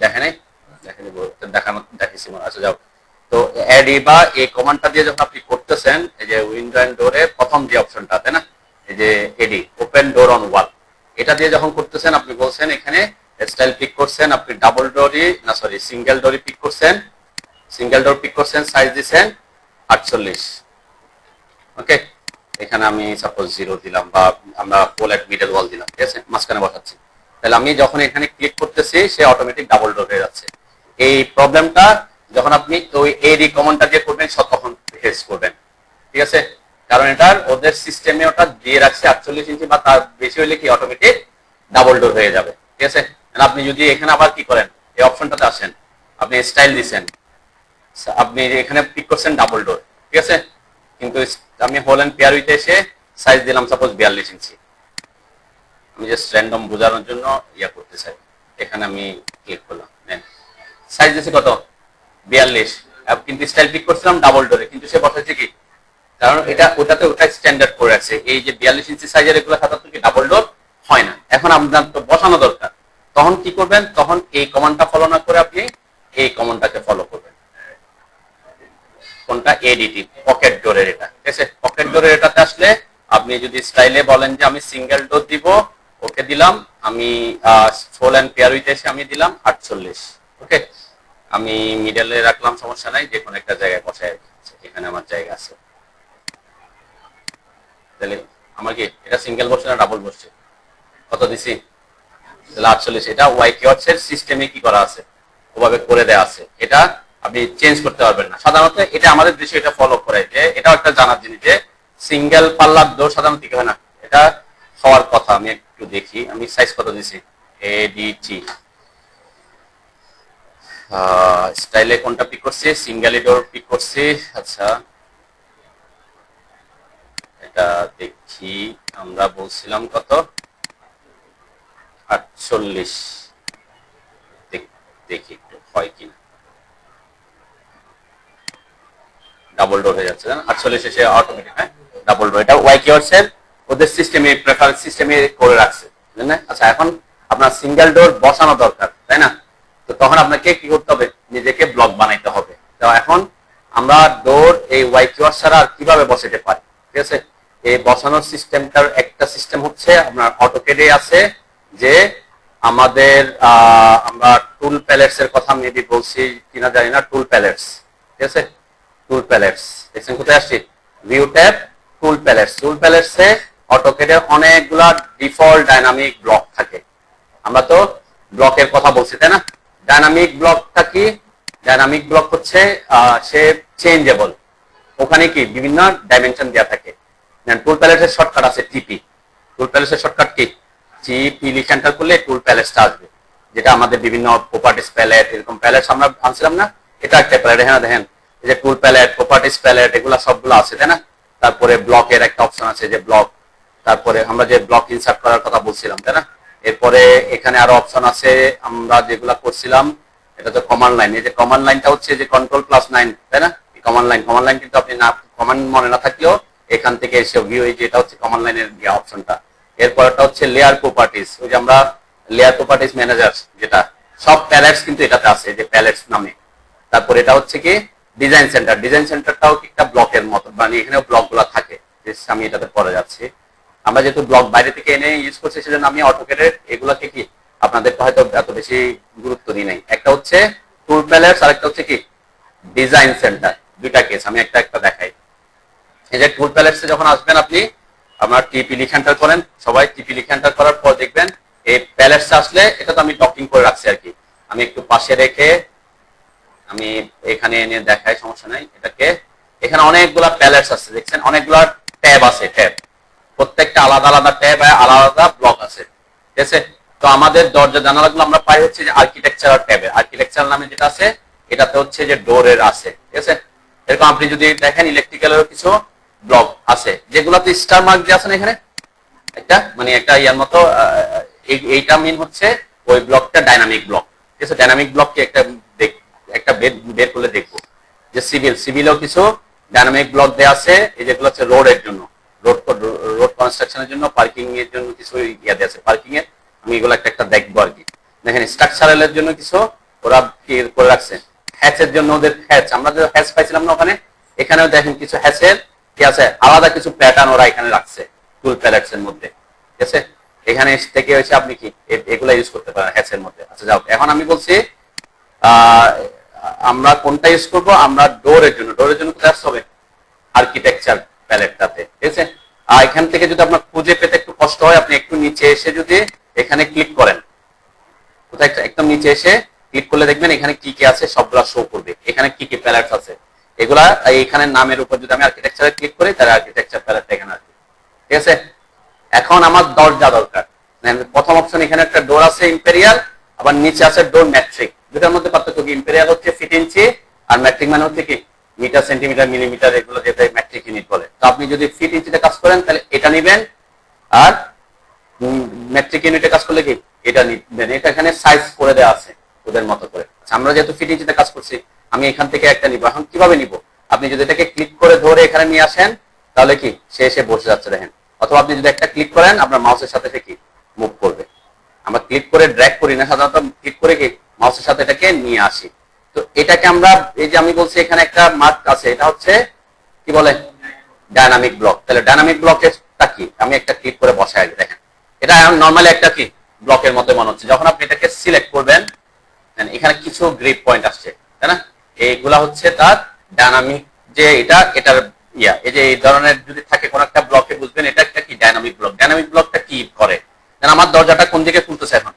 দেখেন দেখানো দেখেছি আচ্ছা যাও। তো অ্যাড বা এই কমান্ডটা দিয়ে যখন আপনি করতেছেন, এই যে উইন্ডো এন্ড ডোরে প্রথম যে অপশনটা, তাই না, এই যে এডি ওপেন ডোর অন ওয়াল, এটা দিয়ে যখন করতেছেন আপনি বলছেন এখানে স্টাইল পিক করছেন, আপনি ডাবল ডোরই না সরি সিঙ্গেল ডোরই পিক করছেন, সিঙ্গেল ডোর পিক করছেন, সাইজ দিচ্ছেন 48। ওকে, এখানে আমি সাপোজ 0 দিলাম বা আমরা পোলেট মিডল ওয়াল দিলাম, ঠিক আছে, মাঝখানে বসাচ্ছি। তাহলে আমি যখন এখানে ক্লিক করতেছি সে অটোমেটিক ডাবল ডোর হয়ে যাচ্ছে। এই প্রবলেমটা যখন আপনি ওই এডি কমান্ডটা দিয়ে করবেন তখন ফেস করবেন, ঠিক আছে, কারণ এটার ওদের সিস্টেমে ওটা দিয়ে রাখছে 48 ইঞ্চি বা তার বেশি হলে কি অটোমেটিক ডাবল ডোর হয়ে যাবে, ঠিক আছে। আপনি যদি এখানে আবার কি করেন, এই অপশনটাতে আসেন, আপনি স্টাইল দিচ্ছেন, আপনি এখানে পিক করছেন ডাবল ডোর, ঠিক আছে, কিন্তু আমি হোল এন্ড পেয়ার উইথে এসে সাইজ দিলাম সাপোজ 42 ইঞ্চি। আমি জাস্ট র্যান্ডম বোঝানোর জন্য ইয়া করতে চাই। এখানে আমি ক্লিক করলাম, সাইজ দিয়েছি কত 42, কিন্তু স্টাইল পিক করছিলাম ডাবল ডোরে, কিন্তু সে বসাচ্ছে কি, কারণ এটা ওটাতে ওটা স্ট্যান্ডার্ড করে রাখছে। এই যে 42 ইঞ্চি সাইজের এগুলো সাধারণত কি ডাবল ডোর হয় না। এখন আপনার তো বসানো দরকার, তখন কি করবেন, তখন এই কমান্ডটা ফলো না করে আপনি এই কমান্ডটাকে ফলো করবেন। কোনটা, এডিটি পকেট ডোরের, এটা ঠিক আছে। পকেট ডোরের এটাতে আসলে আপনি যদি স্টাইলে বলেন যে আমি সিঙ্গেল ডোর দিব, ওকে দিলাম, আমি ফোল এন্ড পেয়ার উইথ এসে আমি দিলাম 48। ওকে, আমি মিডলে রাখলাম, সমস্যা নাই, যে কোনো একটা জায়গায় বসায়, এখানে আমার জায়গা আছে। তাহলে আমার কি এটা সিঙ্গেল বসছে না ডাবল বসছে, কত দিছি, তাহলে 48। এটা ওয়াই কিওয়ার্ডস এর সিস্টেমে কি করা আছে, ওভাবে করে দেয়া আছে, এটা আপনি চেঞ্জ করতে পারবেন না। সাধারণত এটা আমাদের দেশে এটা ফলো করে, যে এটাও একটা জানার জিনিস যে সিঙ্গেল পাল্লার ডোর সাধারণত কি হয় না, এটা হওয়ার কথা। আমি একটু দেখি আমি সাইজ কত দিছি, এডিটি স্টাইলে কোনটা পিক করছি, সিঙ্গেল ডোর পিক করছি। আচ্ছা এটা দেখি, আমরা বলছিলাম কত 48, দেখি একটু হয় কিনা, ডাবল ডোর হয়ে যাচ্ছে 48 এসে অটোমেটিক, হ্যাঁ ডাবল ডোর। এটা ওয়াই কিওয়ার্ডস এর ওদের সিস্টেমে প্রেফারেন্স সিস্টেমে করে রাখছে, বুঝলেন। আচ্ছা এখন আপনার সিঙ্গেল ডোর বসানো দরকার, তাই না, তো তখন আপনাকে কি করতে হবে, নিজেকে ব্লক বানাইতে হবে। তো এখন আমরা ডোর এই ওয়াই কিওয়ার্ড ছাড়া আর কিভাবে বসাতে পারি, ঠিক আছে। এই বসানোর সিস্টেমটার একটা সিস্টেম হচ্ছে আপনার অটোকেডে আছে, যে আমাদের আমরা টুল প্যালেটস এর কথা মেবি বলছি কিনা জানি না, টুল প্যালেটস, ঠিক আছে, টুল প্যালেটস দেখছেন কোথায় আসছি, ভিউ ট্যাব, টুল প্যালেটস। টুল প্যালেটস এ অটোকেডে অনেকগুলা ডিফল্ট ডাইনামিক ব্লক থাকে। আমরা তো ব্লকের কথা বলছি, তাই না। ডাইনামিক ব্লকটা কি, ডাইনামিক ব্লক হচ্ছে সে চেঞ্জেবল, ওখানে কি বিভিন্ন ডাইমেনশন দেওয়া থাকে। টুল প্যালেটসের শর্টকাট আছে টিপি, টুল প্যালেটসের শর্টকাট কি, টিপি লিখে এন্টার করলে টুল প্যালেটসটা আসবে, যেটা আমাদের বিভিন্ন প্রপার্টিস প্যালেট, এরকম প্যালেটস আমরা আনছিলাম না, এটা একটা প্যালেট, হ্যাঁ দেখেন এই যে টুল প্যালেট, প্রপার্টিস প্যালেট, এগুলা সবগুলো আছে, তাই না। তারপরে ব্লকের একটা অপশন আছে যে ব্লক, তারপরে আমরা যে ব্লক ইনসার্ট করার কথা বলছিলাম, তাই না। এরপরে এখানে আরো অপশন আছে আমরা যেগুলা করছিলাম, এটা তো কমান্ড লাইন। এই যে কমান্ড লাইনটা হচ্ছে যে Ctrl+9, তাই না, কমান্ড লাইন কিন্তু আপনি না কমান্ড মনে না থাকলেও এখান থেকে এসে ভিউ, এই যে এটা হচ্ছে কমান্ড লাইনের অপশনটা। এরপরটা হচ্ছে লেয়ার প্রপার্টিস, ওই যে আমরা লেয়ার প্রপার্টিস ম্যানেজার, যেটা সব প্যালেটস কিন্তু এটাতে আছে, যে প্যালেটস নামে। তারপর এটা হচ্ছে কি ডিজাইন সেন্টার, ডিজাইন সেন্টারটাও একটা ব্লকের মতো, মানে এখানেও ব্লক গুলা থাকে, আমি এটাতে পরে যাচ্ছি। আমরা যেহেতু ব্লক বাইরে থেকে এনে ইউজ করছি, সেজন্য আমি অটোকেডের এগুলাকে কি আপনাদের হয়তো এত বেশি গুরুত্ব দিই নাই। একটা হচ্ছে টুল প্যালেটস, আর একটা হচ্ছে কি ডিজাইন সেন্টার, দুইটা কেস আমি একটা একটা দেখাই। এই যে টুল প্যালেটসে যখন আসবেন আপনি আপনার টিপি লিখে এন্টার করেন, সবাই টিপি লিখে এন্টার করার পর দেখবেন এই প্যালেটস আসলে, এটা তো আমি ডকিং করে রাখছি আর কি, আমি একটু পাশে রেখে আমি এখানে এনে দেখাই, সমস্যা নাই। এটাকে এখানে অনেকগুলা প্যালেটস আছে, দেখছেন অনেকগুলা ট্যাব আছে, ট্যাব প্রত্যেকটা আলাদা আলাদা ট্যাব, আলাদা ব্লক আছে, ঠিক আছে। তো আমাদের দরজা জানালাগুলো আমরা পাই হচ্ছে যে আর্কিটেকচারাল ট্যাবে, আর্কিটেকচারাল নামে যেটা আছে এটাতে হচ্ছে যে ডোরের আছে, ঠিক আছে। এরকম আপনি যদি দেখেন ইলেকট্রিক্যালের কিছু ব্লক আছে, যেগুলোতে স্টার মার্ক দিয়ে আছে না এখানে একটা, মানে একটা ইয়ার মতো, এইটা মিন হচ্ছে ওই ব্লকটা ডাইনামিক ব্লক, ঠিক আছে। ডাইনামিক ব্লককে একটা বের করলে দেখবো যে সিভিলেও কিছু ডাইনামিক ব্লক দেওয়া আছে, এই যেগুলো হচ্ছে রোডের জন্য, রোড কনস্ট্রাকশনের জন্য, পার্কিং এর জন্য কিছু ইয়াতে আছে, পার্কিং এর আমি এগুলো একটা দেখবো আর কি। দেখেন স্ট্রাকচারালের জন্য কিছু ওরা কি করে রাখছে, হ্যাচের জন্য ওদের হ্যাচ, আমরা যে হ্যাচ পাইছিলাম না ওখানে, এখানেও দেখেন কিছু হ্যাচের কি আছে, আলাদা কিছু প্যাটার্ন ওরা এখানে রাখছে টুল প্যালেটস এর মধ্যে, ঠিক আছে। এখানে থেকে হচ্ছে আপনি কি এগুলা ইউজ করতে পারেন হ্যাচের মধ্যে। আচ্ছা যাও, এখন আমি বলছি আমরা কোনটা ইউজ করব, আমরা ডোরের জন্য কোথায় আসতে হবে, আর্কিটেকচার প্যালেটটাতে, ঠিক আছে। আর এখান থেকে যদি আপনার খুঁজে পেতে একটু কষ্ট হয়, আপনি একটু নিচে এসে যদি এখানে ক্লিক করেন, কোথায় একদম নিচে এসে ক্লিক করলে দেখবেন এখানে কি কি আছে সবগুলা শো করবে, এখানে কি কি প্যালেটস আছে এগুলা, এখানে নামের উপর যদি আমি আর্কিটেকচারে ক্লিক করি তাহলে আর্কিটেকচার প্যালেটটা এখানে আসবে, ঠিক আছে। এখন আমার দরজা দরকার, প্রথম অপশন এখানে একটা ডোর আছে ইম্পেরিয়াল, আবার নিচে আছে ডোর ম্যাট্রিক, দুটার মধ্যে পার্থক্য কি, ইম্পেরিয়াল হচ্ছে ফিট ইঞ্চি আর ম্যাট্রিক মানে হচ্ছে কি মিটার, সেন্টিমিটার, মিলিমিটার, এগুলো যেটা ম্যাট্রিক ইউনিট বলে। তো আপনি যদি ফিট ইঞ্চিতে কাজ করেন তাহলে এটা নিবেন, আর মেট্রিক ইউনিটে কাজ করলে কি এটা নিবেন। এটা এখানে সাইজ করে দেওয়া আছে ওদের মতো করে। আচ্ছা, আমরা যেহেতু ফিট ইঞ্চিতে কাজ করছি, আমি এখান থেকে একটা নিব। এখন কিভাবে নিব, আপনি যদি এটাকে ক্লিক করে ধরে এখানে নিয়ে আসেন তাহলে কি সে এসে বসে যাচ্ছে দেখেন, অথবা আপনি যদি একটা ক্লিক করেন আপনার মাউসের সাথে সে কি মুভ করবে। আমরা ক্লিক করে ড্র্যাগ করি না, সাধারণত ক্লিক করে কি মাউসের সাথে এটাকে নিয়ে আসি। তো এটাকে আমরা, এই যে আমি বলছি এখানে একটা মার্ক আছে, এটা হচ্ছে কি বলে ডায়নামিক ব্লক। তাহলে ডায়নামিক ব্লকটা কি, আমি একটা ক্লিক করে বসাই দেখেন, এটা নরমালি একটা কি ব্লকের মতো মনে হচ্ছে। যখন আপনি এটাকে সিলেক্ট করবেন এখানে কিছু গ্রিপ পয়েন্ট আসছে, তাই না, এইগুলা হচ্ছে তার ডায়নামিক, যে এটার ইয়া, এই যে এই ধরনের যদি থাকে কোন একটা ব্লকে বুঝবেন এটা একটা কি ডায়নামিক ব্লক। ডায়নামিক ব্লকটা কি করে, আমার দরজাটা কোন দিকে খুলতেছে, এখন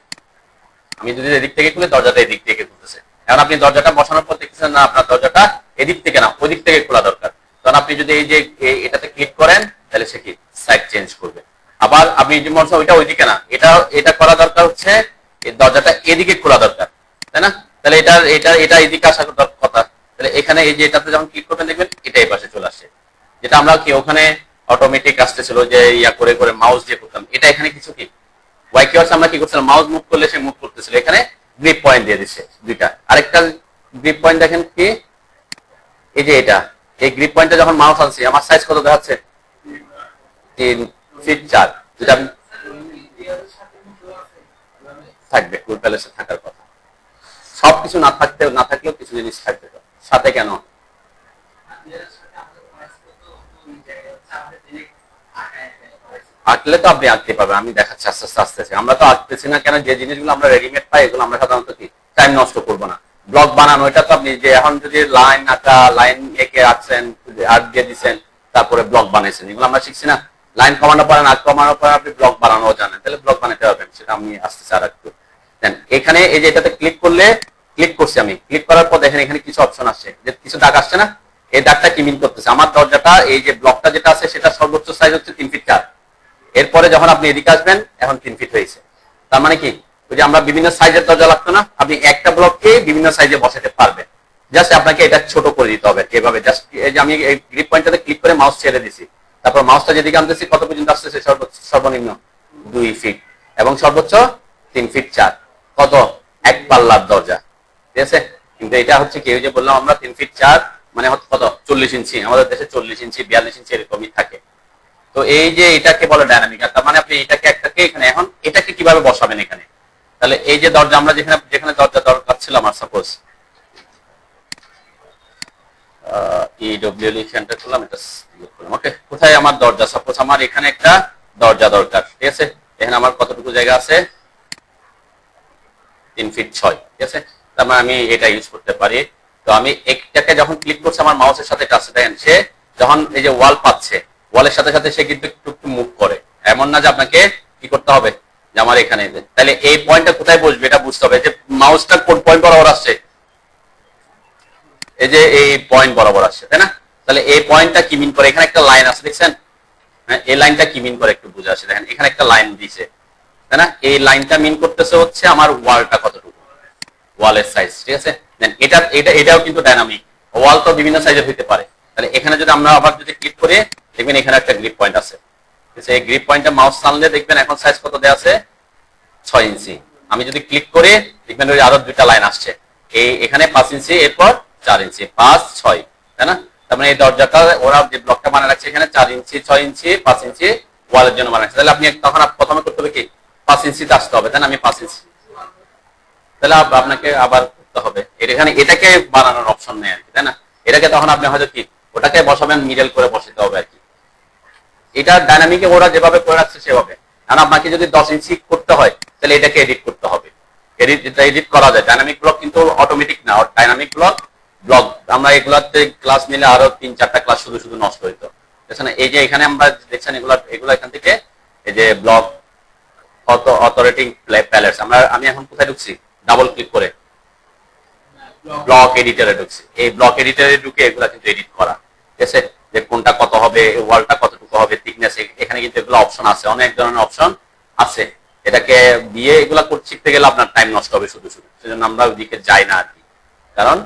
আমি যদি এদিক থেকে খুলে দরজাটা এদিক থেকে খুলতেছে, এখন আপনি দরজাটা বসানোর পর দেখতেছেন না আপনার দরজাটা এদিক থেকে না ওদিক থেকে খোলা দরকার, তখন আপনি যদি এই যে এটাতে ক্লিক করেন তাহলে সে কি সাইড চেঞ্জ করবে। আবার আপনি যে মনে হচ্ছে ওইটা ওইদিকে না, এটা করা দরকার হচ্ছে এই দরজাটা এদিকে খোলা দরকার, তাই না, তাহলে এটা এদিকে আসার কথা। তাহলে এখানে এই যে এটাতে যখন ক্লিক করবেন দেখবেন এটা এই পাশে চলে আসে, যেটা আমরা কি ওখানে অটোমেটিক আসতেছিল যে ইয়া করে করে মাউস দিয়ে করতাম, এটা এখানে কিছু কি ওয়াই কি আমরা কি করছিলাম, মাউস মুভ করলে সে মুভ করতেছিল, এখানে গ্রিপ পয়েন্ট দিয়ে দিচ্ছে দুইটা। আরেকটা গ্রিপ পয়েন্ট দেখেন কি, এই যে এটা, এই গ্রিপ পয়েন্টটা যখন মাউস আনছি আমার সাইজ কত দেখাচ্ছে 3 ফিট 4, যেটা থাকবে টুল প্যালেটে থাকার কথা। সবকিছু না থাকলেও কিছু জিনিস থাকবে সাথে, কেন আঁকলে তো আপনি আঁকতে পারবেন, আমি দেখাচ্ছি আস্তে আস্তে আস্তে। আমরা তো আঁকতেছি না কেন, যে জিনিসগুলো আমরা রেডিমেড পাই এগুলো আমরা সাধারণত কি টাইম নষ্ট করবো না। ব্লক বানানো এটা তো আপনি যে এখন যদি লাইন আঁকা, লাইন এঁকে আঁকছেন, আর্ট দিয়ে দিচ্ছেন, তারপরে ব্লক বানাইছেন, এগুলো আমরা শিখছি না। লাইন কমানো পারেন, আর্ট কমানো পারেন, আপনি ব্লক বানানো জানেন, তাহলে ব্লক বানাতে পারবেন, সেটা আমি আসতেছি আর একটু। এখানে এই যে এটাতে ক্লিক করলে, ক্লিক করছি আমি, ক্লিক করার পর দেখেন এখানে কিছু অপশন আসছে, যে কিছু দাগ আসছে না, এই দাগটা কি মিন করতেছে, আমার দরজাটা এই যে ব্লকটা যেটা আছে সেটা সর্বোচ্চ সাইজ হচ্ছে 3 ফিট 4, এরপরে যখন আপনি এদিকে আসবেন এখন 3 ফিট হয়েছে। তার মানে কি ওই যে আমরা বিভিন্ন সাইজের দরজা লাগতো না, আপনি একটা ব্লককে বিভিন্ন সাইজে বসাতে পারবেন, জাস্ট আপনাকে এটা ছোট করে দিতে হবে এভাবে। জাস্ট এই যে আমি এই গ্রিপ পয়েন্টটাতে ক্লিক করে মাউস ছেড়ে দিছি, তারপর মাউসটা যেদিকে আনতেছি কত পর্যন্ত আসতেছে, সর্বনিম্ন 2 ফিট এবং সর্বোচ্চ 3 ফিট 4, কত এক পাল্লার দরজা, ঠিক আছে। কিন্তু এটা হচ্ছে কি, ওই যে বললাম আমরা 3 ফিট 4 মানে কত 40 ইঞ্চি, আমাদের দেশে 40 ইঞ্চি 42 ইঞ্চি এরকমই থাকে। তো এই যে এটাকে বলে ডায়নামিক, তার মানে আপনি এটাকে একটাকে এখানে, এখন এটাকে কিভাবে বসাবেন এখানে, তাহলে এই যে দরজা আমরা যেখানে দরজা দরকার ছিল আমার, সাপোজ ইডব্লিউ লিখে এন্টার করলাম, এটা ওকে, কোথায় আমার দরজা, সাপোজ আমার এখানে একটা দরজা দরকার, ঠিক আছে। এখানে আমার কতটুকু জায়গা আছে, 3 ফিট 6, ঠিক আছে। তার মানে আমি এটা ইউজ করতে পারি। তো আমি একটাকে যখন ক্লিক করছি আমার মাউসের সাথে টাচ, দেখেন সে যখন এই যে ওয়াল পাচ্ছে, ওয়ালের সাথে সাথে সে কিন্তু একটু একটু মুভ করে, এমন না যে আপনাকে কি করতে হবে যে আমার এখানে। তাহলে এই পয়েন্টটা কোথায় বসবে এটা বুঝতে হবে, যে মাউসটা কোন পয়েন্ট বরাবর আসছে, এই যে এই পয়েন্ট বরাবর আসছে, তাই না। তাহলে এই পয়েন্টটা কি মিন করে, এখানে একটা লাইন আছে দেখছেন, হ্যাঁ এই লাইনটা কি মিন করে একটু বুঝে আসে, দেখেন এখানে একটা লাইন দিয়েছে, তাই না। এই লাইনটা মিন করতেছে হচ্ছে আমার ওয়ালটা কতটুকু, ওয়ালের সাইজ, ঠিক আছে। দেন এটাও কিন্তু ডায়নামিক, ওয়াল তো বিভিন্ন সাইজের হইতে পারে। তাহলে এখানে যদি আমরা আবার যদি ক্লিক করি দেখবেন এখানে একটা গ্রিপ পয়েন্ট আছে, এই গ্রিপ পয়েন্টে মাউস টানলে দেখবেন এখন সাইজ কত দেওয়া আছে 6 ইঞ্চি। আমি যদি ক্লিক করে দেখবেন ওই আরো দুইটা লাইন আসছে, এখানে 5 ইঞ্চি, এরপর 4 ইঞ্চি, 5 6, তাই না। তার মানে এই দরজাটা ওরা যে ব্লকটা বানায় রাখছে এখানে 4 ইঞ্চি 6 ইঞ্চি 5 ইঞ্চি ওয়ালের জন্য বানাচ্ছি, তাহলে আপনি তখন প্রথমে করতে হবে কি 5 ইঞ্চিতে আসতে হবে, তাই না? আমি 5 ইঞ্চি, তাহলে আপনাকে আবার করতে হবে এখানে এটাকে বানানোর অপশন নেই আর কি, তাই না? এটাকে তখন আপনি হয়তো কি ওটাকে বসাবেন, মিডল করে বসাতে হবে আর কি। এটা ডাইনামিকে ওরা যেভাবে করে রাখছে সেভাবে। কারণ আপনাকে যদি 10 ইঞ্চি করতে হয় তাহলে এটাকে এডিট করতে হবে। এডিট করা যায়। ডাইনামিক ব্লক কিন্তু অটোমেটিক না, ডাইনামিক ব্লক আমরা এগুলাতে ক্লাস নিলে আরো 3-4টা ক্লাস শুধু শুধু নষ্ট হইতো। দেখছেন এই যে এখানে আমরা দেখছেন এগুলা এখান থেকে এই যে ব্লক অথরিটিং প্যালেটস, আমি এখন কোথায় ঢুকছি? ডাবল ক্লিক করে ব্লক এডিটরে ঢুকছি। এই ব্লক এডিটরে ঢুকে এগুলা কিন্তু এডিট করা, ঠিক আছে? যে কোনটা কত হবে, ওয়ালটা কতটুকু হবে, থিকনেস, এখানে কিন্তু এগুলো অপশন আছে, অনেক ধরনের অপশন আছে। এটাকে দিয়ে এগুলা শিখতে গেলে আপনার টাইম নষ্ট হবে শুধু শুধু, সেজন্য আমরা ওইদিকে যাই না আর কি। কারণ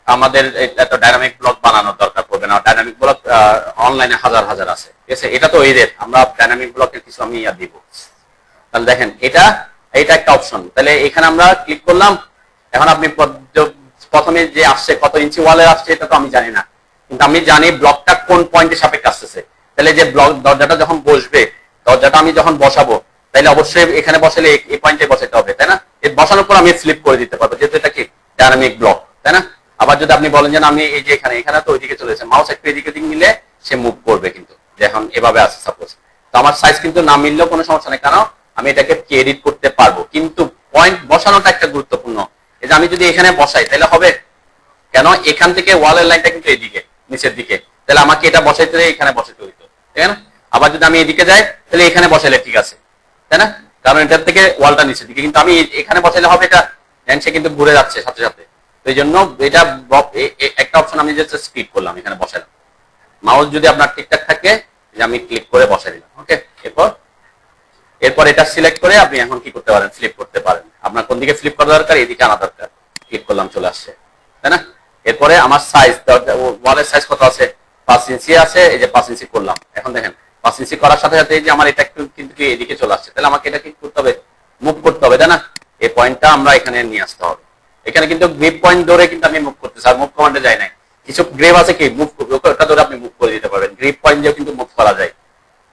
আমাদের এত ডাইনামিক ব্লক বানানোর দরকার পড়বে না। ডাইনামিক ব্লক অনলাইনে হাজার হাজার আছে, ঠিক আছে? এটা তো এদের আমরা ডাইনামিক ব্লকের কিছু আমি দিব। তাহলে দেখেন এটা একটা অপশন। তাহলে এখানে আমরা ক্লিক করলাম। এখন আপনি প্রথমে যে আসছে কত ইঞ্চি ওয়ালে আসছে এটা তো আমি জানি না, কিন্তু আমি জানি ব্লকটা কোন পয়েন্টের সাপেক্ষে আসতেছে। তাহলে যে ব্লক দরজাটা যখন বসবে, দরজাটা আমি যখন বসাবো তাহলে অবশ্যই এখানে বসালে এই পয়েন্টে বসাতে হবে, তাই না? এই বসানোর পর আমি ফ্লিপ করে দিতে পারবো, যেহেতু এটা কি ডাইনামিক ব্লক, তাই না? আবার যদি আপনি বলেন যে আমি এই যে এখানে তো ওইদিকে চলে এসেছে, মাউস একটু এদিকে নিলে সে মুভ করবে, কিন্তু এখন এভাবে আছে সাপোজ। তো আমার সাইজ কিন্তু না মিললেও কোনো সমস্যা নেই, কারণ আমি এটাকে এডিট করতে পারবো। কিন্তু পয়েন্ট বসানোটা একটা গুরুত্বপূর্ণ। এই যে আমি যদি এখানে বসাই তাহলে হবে কেন? এখান থেকে ওয়ালের লাইনটা কিন্তু এদিকে নিচের দিকে, তাহলে আমাকে এটা বসাইতে এখানে বসাতে হইতো, ঠিক আছে? আবার যদি আমি এদিকে যাই তাহলে এখানে বসাইলে ঠিক আছে, তাই না? কারণ এটার থেকে ওয়ালটা নিচের দিকে, কিন্তু আমি এখানে বসাইলে হবে এটা সে কিন্তু ঘুরে যাচ্ছে সাথে সাথে। এই জন্য এটা একটা অপশন আমি জাস্ট স্কিপ করলাম, এখানে বসালাম। মাউস যদি আপনার ঠিকঠাক থাকে যে আমি ক্লিক করে বসাই দিলাম, ওকে। এরপর এটা সিলেক্ট করে আপনি এখন কি করতে পারেন? ফ্লিপ করতে পারেন। আপনার কোন দিকে ফ্লিপ করা দরকার, এদিকে আনা দরকার। ক্লিক করলাম, চলে আসছে, তাই না? এরপরে আমার সাইজ, ওয়ালের সাইজ কত আছে? 5 ইঞ্চি আছে। এই যে 5 ইঞ্চি করলাম। এখন দেখেন 5 ইঞ্চি করার সাথে সাথে এই যে আমার এটা কিন্তু এদিকে চলে আসছে, তাহলে আমাকে এটা কি করতে হবে? মুভ করতে হবে, তাই না? এই পয়েন্টটা আমরা এখানে নিয়ে আসতে হবে। এখানে কিন্তু গ্রিপ পয়েন্ট ধরে কিন্তু আমি মুভ করতেছি, আর মুভ কমান্ডে যাই নাই। কিছু গ্রেভ আছে কি মুভ করবে, ওটা ধরে আপনি মুভ করে দিতে পারবেন। গ্রিপ পয়েন্ট দিয়েও কিন্তু মুভ করা যায়,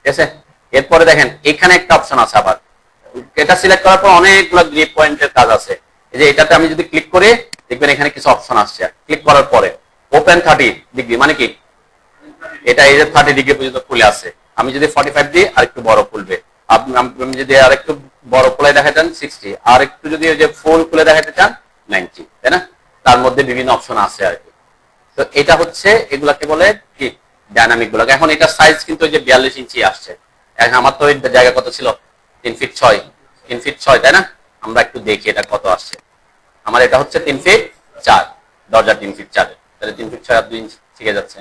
ঠিক আছে? এরপরে দেখেন এখানে একটা অপশন আছে আবার, এটা সিলেক্ট করার পর অনেকগুলো গ্রিপ পয়েন্টের কাজ আছে। এই যে এটাতে আমি যদি ক্লিক করে দেখবেন এখানে কিছু অপশন আসছে। ক্লিক করার পরে ওপেন 30 ডিগ্রি মানে কি? এটা এই যে 30 ডিগ্রি পর্যন্ত খুলে আছে। আমি যদি 45 দিই আর একটু বড় খুলবে। আপনি যদি আর একটু বড় খুলে দেখাতে চান 60, আর একটু যদি ওই যে ফুল খুলে দেখাতে চান 90, তাই না? তার মধ্যে বিভিন্ন অপশন আছে আর কি। তো এটা হচ্ছে এগুলাকে বলে কি ডাইনামিক ব্লক। এখন এটা সাইজ কিন্তু ওই যে 42 ইঞ্চি আসছে। এখন আমার তো ওই জায়গা কত ছিল? 3 ফিট 6, 3 ফিট 6, তাই না? আমরা একটু দেখি এটা কত আসছে। আমার এটা হচ্ছে 3 ফিট 4, দরজা 3 ফিট 4, তাহলে 3 ফিট 6 আর 2 ইঞ্চি শিখে যাচ্ছে,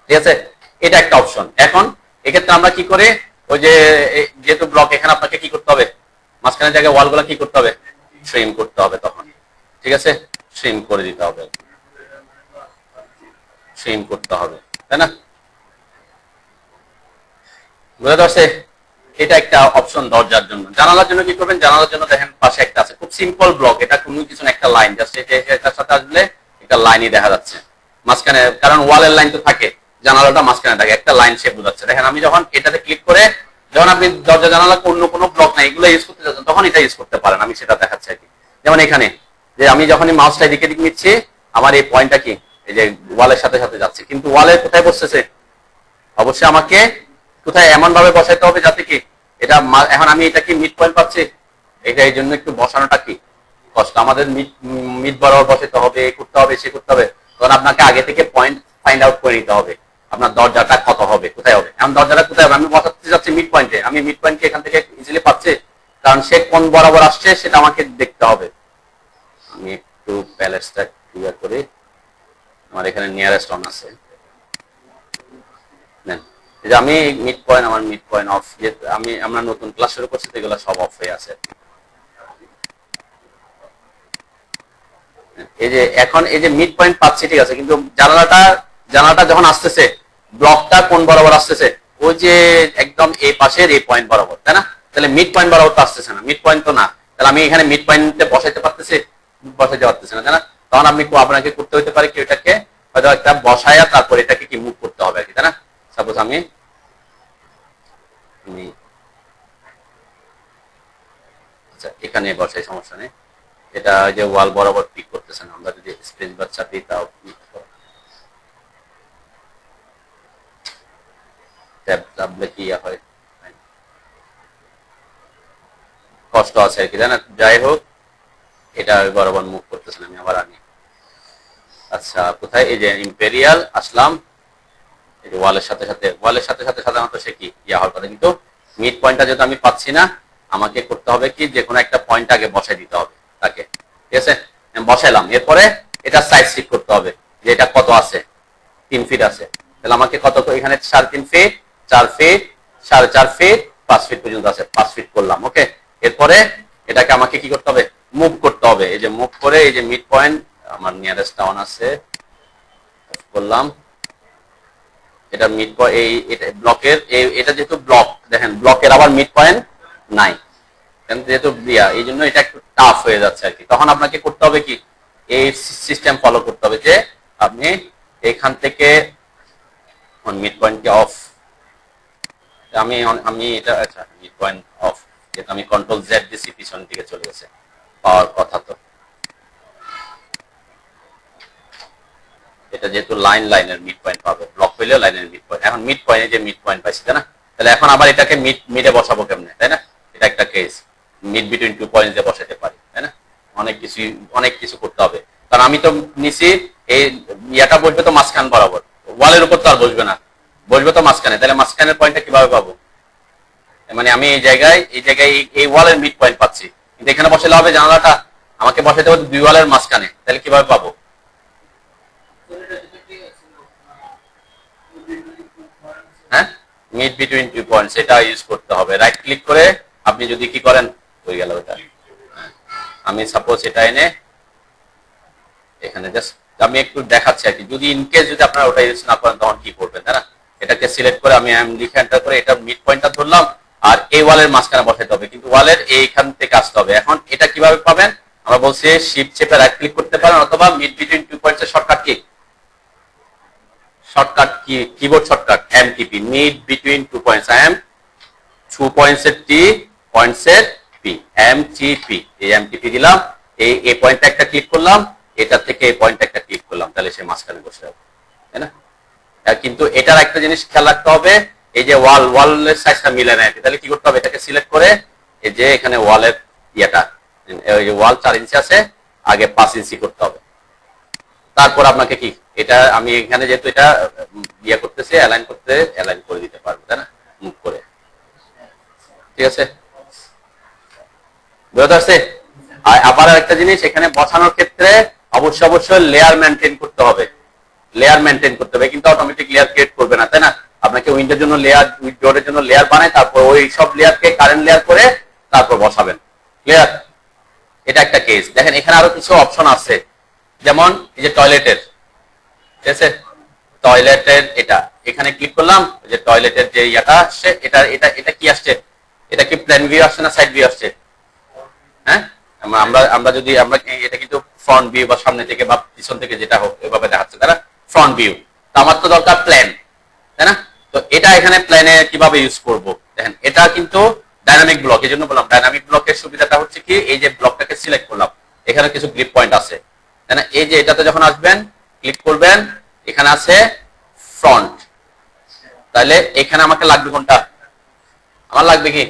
ঠিক আছে? এটা একটা অপশন। এখন এক্ষেত্রে আমরা কি করে, ওই যে যেহেতু ব্লক, এখানে আপনাকে কি করতে হবে? মাঝখানে জায়গায় ওয়ালগুলো কি করতে হবে? ট্রিম করতে হবে তখন, ঠিক আছে? ট্রিম করে দিতে হবে, ট্রিম করতে হবে, তাই না? বুঝতে পারছে? এটা একটা অপশন দরজার জন্য। জানালার জন্য কি করবেন? জানালার জন্য দেখেন পাশে একটা আছে, খুব সিম্পল ব্লক। এটা কোনো কিছু না, একটা লাইন জাস্ট এটার সাথে আসলে একটা লাইনই দেখা যাচ্ছে মাঝখানে, কারণ ওয়ালের লাইন তো থাকে, জানালাটা মাঝখানে থাকে, একটা লাইন সে বোঝাচ্ছে। দেখেন আমি যখন এটাতে ক্লিক করে, যখন আপনি দরজা জানালা অন্য কোনো ব্লক নাই এগুলো ইউজ করতে যাচ্ছেন তখন এটা ইউজ করতে পারেন। আমি সেটা দেখাচ্ছি আর কি। যেমন এখানে যে আমি যখনই মাউসটা এদিকে দিকে নিচ্ছি, আমার এই পয়েন্টটা কি এই যে ওয়ালের সাথে সাথে যাচ্ছে, কিন্তু ওয়ালের কোথায় বসতেছে? অবশ্যই আমাকে কোথায় এমন ভাবে বসাইতে হবে যাতে কি এটা, এখন আমি এটা কি মিড পয়েন্ট পাচ্ছি, এটা এই জন্য একটু বসানোটা কি কষ্ট। আমাদের মিড বরাবর বসাতে হবে, করতে হবে, সে করতে হবে। তখন আপনাকে আগে থেকে পয়েন্ট ফাইন্ড আউট করে নিতে হবে, আপনার দরজাটা কত হবে, কোথায় হবে। এখন দরজাটা কোথায় হবে? আমি বসাতে যাচ্ছি মিড পয়েন্টে, আমি মিড পয়েন্টকে এখান থেকে ইজিলি পাচ্ছি, কারণ সে কোন বরাবর আসছে সেটা আমাকে দেখতে হবে। আমি একটু প্যালেসটা ক্লিয়ার করি। আমার এখানে নিয়ারেস্ট অন আছে, আমি মিড পয়েন্ট, আমার মিড পয়েন্ট অফ, যে আমরা নতুন ক্লাস শুরু করছি, এগুলো সব অফ হয়ে আছে। এই যে এখন এই যে মিড পয়েন্ট পাচ্ছি, ঠিক আছে, কিন্তু জানালাটা যখন আসতেছে, ব্লকটা কোন বরাবর আসতেছে? ওই যে একদম এই পাশের এই পয়েন্ট বরাবর, তাই না? তাহলে মিড পয়েন্ট বরাবর তো আসতেছে না, মিড পয়েন্ট তো না। তাহলে আমি এখানে মিড পয়েন্টে বসাইতে পারতেছি? বসাইতে পারতেছি না, তাই না? তখন আপনাকে করতে হতে পারে কি, ওইটাকে হয়তো একটা বসায়া তারপর এটাকে কি মুভ করতে হবে আর কি, তাই না? সাপোজ আমি আমি আচ্ছা এখানে বসাই, সমস্যা নেই। এটা যে ওয়াল বরাবর ক্লিক করতেছেন, আমরা যদি স্পেস বার চাপি তাও ট্যাব চাপলে কি হয়, কষ্ট আছে আর কি, জানেন। যাই হোক, এটা বরাবর মুভ করতেছেন, আমি আবার আনি। আচ্ছা কোথায়, এই যে ইম্পেরিয়াল আসলাম, এই যে ওয়ালের সাথে সাথে সাধারণত সে কি হওয়ার কথা, কিন্তু মিড পয়েন্টটা যেহেতু আমি পাচ্ছি না, আমাকে করতে হবে কি, যে কোনো একটা পয়েন্ট আগে বসাই দিতে হবে তাকে, ঠিক আছে। বসাইলাম, এরপরে এটা সাইড শিফট করতে হবে যে এটা কত আছে, 3 ফিট আছে, তাহলে আমাকে কত, এখানে 3.5 ফিট, 4 ফিট, 4.5 ফিট, 5 ফিট পর্যন্ত আছে, 5 ফিট করলাম। ওকে, এরপরে এটাকে আমাকে কি করতে হবে, মুভ করতে হবে। এই যে মুভ করে, এই যে মিড পয়েন্ট আমার নিয়ারেস্ট টাউন আছে, করলাম। এটা মিড পয়েন্ট, এই এটা ব্লকের, এটা যেহেতু ব্লক, দেখেন ব্লকের আবার মিড পয়েন্ট নাই, যেহেতু এই জন্য এটা একটু টাফ হয়ে যাচ্ছে আর কি। তখন আপনাকে করতে হবে কি, এই সিস্টেম ফলো করতে হবে যে আপনি এখান থেকে মিড পয়েন্টকে অফ, আমি এটা আচ্ছা মিড পয়েন্ট অফ, যেটা আমি কন্ট্রোল জেড দিছি, পিছন দিকে চলে গেছে, পাওয়ার কথা। তো এটা যেহেতু লাইনের মিড পয়েন্ট পাবে, ব্লক হইলে লাইনের মিড পয়েন্ট, এখন মিড পয়েন্টে যে মিড পয়েন্ট পাইছি, তাই না। তাহলে এখন আবার এটাকে মিডে বসাবো কেমনে, তাই না। এটা একটা কেস, মিড বিটুইন 2 পয়েন্টস দিয়ে বসাতে পারি, তাই না। অনেক কিছু করতে হবে, কারণ আমি তো নিছি এই ইয়াটা বসবে তো মাঝখান বরাবর, ওয়ালের উপর তো আর বসবে না, বসবে তো মাঝখানে। তাহলে মাঝখানের পয়েন্টটা কিভাবে পাবো, মানে আমি এই জায়গায় এই ওয়ালের মিড পয়েন্ট পাচ্ছি, কিন্তু এখানে বসালে হবে জানালাটা আমাকে বসাতে হবে 2 ওয়ালের মাঝখানে, তাহলে কিভাবে পাবো। হ্যাঁ, মিড বিটুইন 2 পয়েন্টস এটা ইউজ করতে হবে। রাইট ক্লিক করে আপনি যদি কি করেন, হয়ে গেল ওটা। আমি সাপোজ এটা এনে এখানে জাস্ট আমি একটু দেখাচ্ছি আর কি, যদি ইনকেস যদি আপনারা ওটা ইউজ না করেন তখন কি করবেন, তাই না। এটাকে সিলেক্ট করে আমি লিখে এন্টার করে এটা মিড পয়েন্টটা ধরলাম, আর এই ওয়ালের মাঝখানে বসাতে হবে, কিন্তু ওয়ালের এইখান থেকে আসতে হবে। এখন এটা কিভাবে পাবেন, আমরা বলছি শিফট চেপে রাইট ক্লিক করতে পারেন, অথবা মিড বিটুইন 2 পয়েন্টস এর shortcut key, shortcut key, keyboard shortcut MTP, mid between 2 points, I am 2 points এর টি, পয়েন্টস এর পি, এমটিপি। এই এমটিপি দিলাম, এই পয়েন্টটা একটা ক্লিক করলাম, এটা থেকে এই পয়েন্টটা একটা ক্লিক করলাম, তাহলে সে মাঝখানে বসে যাবে, তাই না। কিন্তু এটার একটা জিনিস খেয়াল রাখতে হবে, এই যে ওয়ালের সাইজটা মিলে না, তাহলে কি করতে হবে, এটাকে সিলেক্ট করে এই যে এখানে ওয়ালের ইয়েটা, ওই যে ওয়াল 4 ইঞ্চি আছে, আগে 5 ইঞ্চি করতে হবে। তারপর আপনাকে কি, এটা আমি এখানে যেহেতু এটা ইয়ে করতেছি, অ্যালাইন করে দিতে পারবো, তাই না, মুভ করে, ঠিক আছে, বুঝতে পারছে। আর আবার একটা জিনিস, এখানে বসানোর ক্ষেত্রে অবশ্যই লেয়ার মেনটেন করতে হবে, কিন্তু অটোমেটিক লেয়ার ক্রিয়েট করবে না, তাই না। আপনাকে উইন্ডোর জন্য লেয়ার, উইন্ডোর জন্য লেয়ার বানায়, তারপর ওই সব লেয়ারকে কারেন্ট লেয়ার করে তারপর বসাবেন, ক্লিয়ার। এটা একটা কেস। দেখেন এখানে আরো কিছু অপশন আছে, যেমন এই যে টয়লেটের, ঠিক আছে, টয়লেটের এটা এখানে ক্লিক করলাম, যে টয়লেটের যে ইয়াটা আসছে, এটা কি আসছে, এটা কি প্ল্যান ভিউ আসছে না সাইড ভিউ আসছে, হ্যাঁ। আমরা যদি আমরা এটা কিন্তু ফ্রন্ট ভিউ বা সামনে থেকে বা পিছন থেকে যেটা হোক এভাবে দেখাচ্ছে, তাই না, ফ্রন্ট ভিউ। তো আমার তো দরকার প্ল্যান, তাই না। তো এটা এখানে প্ল্যানে কিভাবে ইউজ করব, দেখেন এটা কিন্তু ডাইনামিক ব্লক, এই জন্য বললাম ডাইনামিক ব্লকের সুবিধাটা হচ্ছে কি, এই যে ব্লকটাকে সিলেক্ট করলাম, এখানে কিছু গ্রিপ পয়েন্ট আছে, তাই না। এই যে এটাতে যখন আসবেন ক্লিক করবেন, এখানে আছে ফ্রন্ট, তাহলে এখানে আমাকে লাগবে কোনটা, আমার লাগবে কি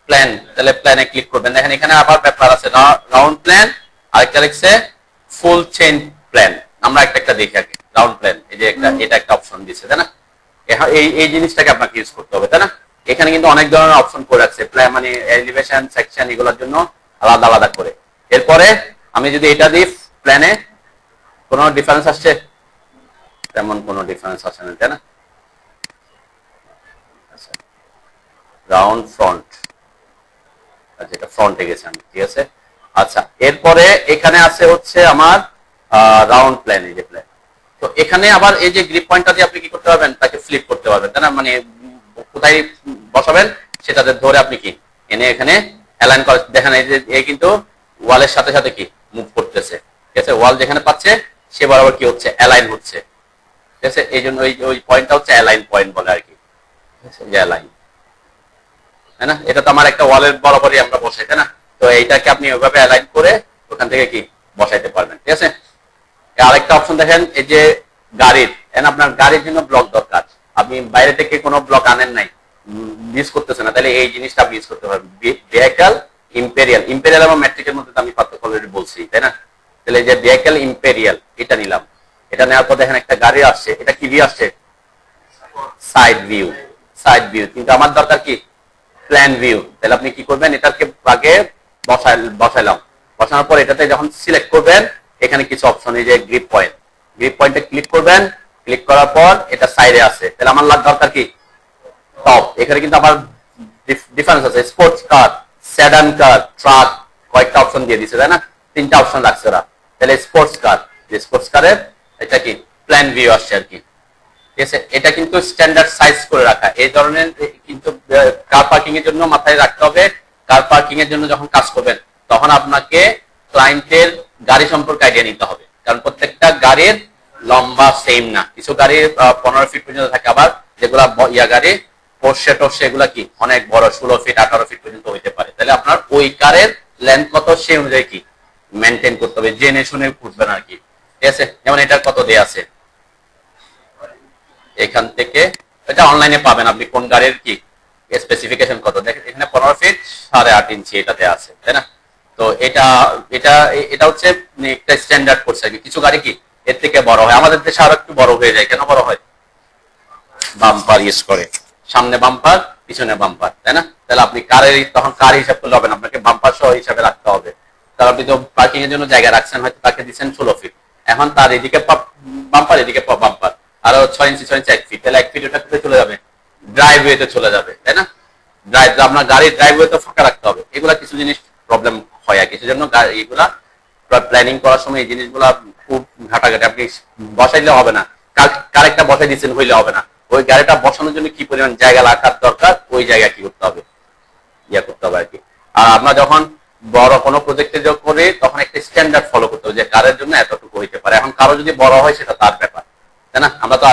প্ল্যান, তাহলে প্ল্যানে ক্লিক করবেন। দেখেন এখানে আবার ব্যাপার আছে, রাউন্ড প্ল্যান, আরেকটা লিখছে ফুল চেইন প্ল্যান। আমরা একটা দেখি আগে, রাউন্ড প্ল্যান, এই যে এটা একটা অপশন দিচ্ছে, তাই না। এই জিনিসটাকে আপনাকে ইউজ করতে হবে, তাই না। এখানে কিন্তু অনেক ধরনের অপশন করে রাখছে, প্ল্যান মানে এলিভেশন, সেকশন, এগুলোর জন্য আলাদা আলাদা করে। এরপরে আমি যদি এটা দিই প্ল্যানে, কোনো ডিফারেন্স আসছে, তেমন কোনো ডিফারেন্স আসে না, তাই না। রাউন্ড ফ্রন্ট, আচ্ছা এটা ফ্রন্টে গেছে আমি, ঠিক আছে। আচ্ছা এরপরে এখানে আছে হচ্ছে আমার রাউন্ড প্ল্যান, এই যে প্ল্যান। তো এখানে আবার এই যে গ্রিপ পয়েন্টটা দিয়ে আপনি কি করতে পারবেন, তাকে ফ্লিপ করতে পারবেন, তাই না, মানে কোথায় বসাবেন সেটাতে ধরে আপনি কি এনে এখানে অ্যালাইন করে। দেখেন এই যে এই কিন্তু ওয়ালের সাথে সাথে কি মুভ করতেছে, ঠিক আছে, ওয়াল যেখানে পাচ্ছে সে বরাবর কি হচ্ছে, অ্যালাইন হচ্ছে, ঠিক আছে। এই জন্য ওই পয়েন্টটা হচ্ছে অ্যালাইন পয়েন্ট বলে আর কি, ঠিক আছে, যে অ্যালাইন। তাই না? এটা তো আমার একটা ওয়ালের বরাবরই আমরা বসাই, তাই না? তো এইটাকে আপনি ওইভাবে অ্যালাইন করে ওখান থেকে কি বসাইতে পারবেন, ঠিক আছে? আরেকটা অপশন দেখেন, এই যে গাড়ির, আপনার গাড়ির জন্য ব্লক দরকার, আপনি বাইরে থেকে কোনো ব্লক আনেন নাই, ইউজ করতেছেন না, তাহলে এই জিনিসটা আপনি ইউজ করতে পারবেন। ভেহিক্যাল ইম্পেরিয়াল, ইম্পেরিয়াল এবং ম্যাট্রিকের মধ্যে আমি পার্থক্য অলরেডি বলছি, তাই না? তাহলে যে ভেহিক্যাল ইম্পেরিয়াল এটা নিলাম, এটা নেওয়ার পর দেখেন একটা গাড়ি আসছে, এটা কি ভিউ আসছে? Side view, side view. কিন্তু আমার দরকার কি? Plan view. তাহলে আপনি কি করবেন, এটাকে আগে বসাইলাম, বসানোর পর এটাতে যখন সিলেক্ট করবেন, এখানে কিছু অপশন, এই যে গ্রিপ পয়েন্ট, গ্রিপ পয়েন্টে ক্লিক করবেন, ক্লিক করার পর এটা সাইডে আছে, তাহলে আমার দরকার কি? টপ। এখানে কিন্তু আমার ডিফারেন্স আছে, স্পোর্টস কার, সেডান কার, ট্রাক, কয়েকটা অপশন দিয়ে দিচ্ছে, তাই না? 3টা অপশন রাখছে ওরা। তাহলে স্পোর্টস কার, যে স্পোর্টস কারের এটা কি প্ল্যান ভিউ আসছে আর কি, ঠিক আছে? এটা কিন্তু স্ট্যান্ডার্ড সাইজ করে রাখা। এই ধরনের কিন্তু কার পার্কিং এর জন্য মাথায় রাখতে হবে, কার পার্কিং এর জন্য যখন কাজ করবেন তখন আপনাকে ক্লায়েন্টের গাড়ি সম্পর্কে আইডিয়া নিতে হবে, কারণ প্রত্যেকটা গাড়ির লম্বা সেম না, কিছু গাড়ি 15 ফিট পর্যন্ত থাকে, আবার যেগুলা গাড়ি পোর্শে টোর্শে এগুলা কি অনেক বড়, 16 ফিট 18 ফিট পর্যন্ত হইতে পারে। তাহলে আপনার ওই কারের লেন্থ কত সেই অনুযায়ী কি মেনটেন করতে হবে, জেনে শুনে উঠবেন আর কি, ঠিক আছে? যেমন এটার কত দেয়া আছে এখান থেকে, এটা অনলাইনে পাবেন আপনি কোন গাড়ির কি স্পেসিফিকেশন কত, দেখেন এখানে 15 ফিট 8.5 ইঞ্চি এটাতে আছে, তাই না? তো এটা এটা এটা হচ্ছে একটা স্ট্যান্ডার্ড করছে। কিছু গাড়ি কি এর থেকে বড় হয়, আমাদের দেশে আরো একটু বড় হয়ে যায়। কেন বড় হয়? বাম্পার ইউজ করে, সামনে বাম্পার পিছনে বাম্পার, তাই না? তাহলে আপনি কারের তখন কার হিসাব করলে হবে না, আপনাকে বাম্পার সহ হিসাবে রাখতে হবে। তাহলে আপনি তো পার্কিং এর জন্য জায়গা রাখছেন, হয়তো তাকে দিচ্ছেন 16 ফিট, এখন তার এদিকে বাম্পার এদিকে বাম্পার, আরো 6 ইঞ্চি 6 ইঞ্চি 1 ফিট, তাহলে 1 ফিট ওটা কোথায় চলে যাবে? ড্রাইভওয়েতে চলে যাবে, তাই না? আপনার গাড়ির ড্রাইভওয়ে তো ফাঁকা রাখতে হবে। এগুলা কিছু জিনিস প্রবলেম হয় আর কিছু জন্য এগুলা প্ল্যানিং করার সময় এই জিনিসগুলা খুব ঘাটাঘাটি, আপনি বসাইলে হবে না, কারেক্টটা বসাই দিচ্ছেন হইলে হবে না, ওই গাড়িটা বসানোর জন্য কি পরিমাণ জায়গা রাখার দরকার, ওই জায়গা কি করতে হবে, করতে হবে আর কি। আর আমরা যখন বড় কোনো প্রজেক্টে করে তখন একটা স্ট্যান্ডার্ড ফলো করতে হবে, যে কারের জন্য এতটুকু হইতে পারে। এখন কারো যদি বড় হয় সেটা তার ব্যাপার, তাই না? আমরা তো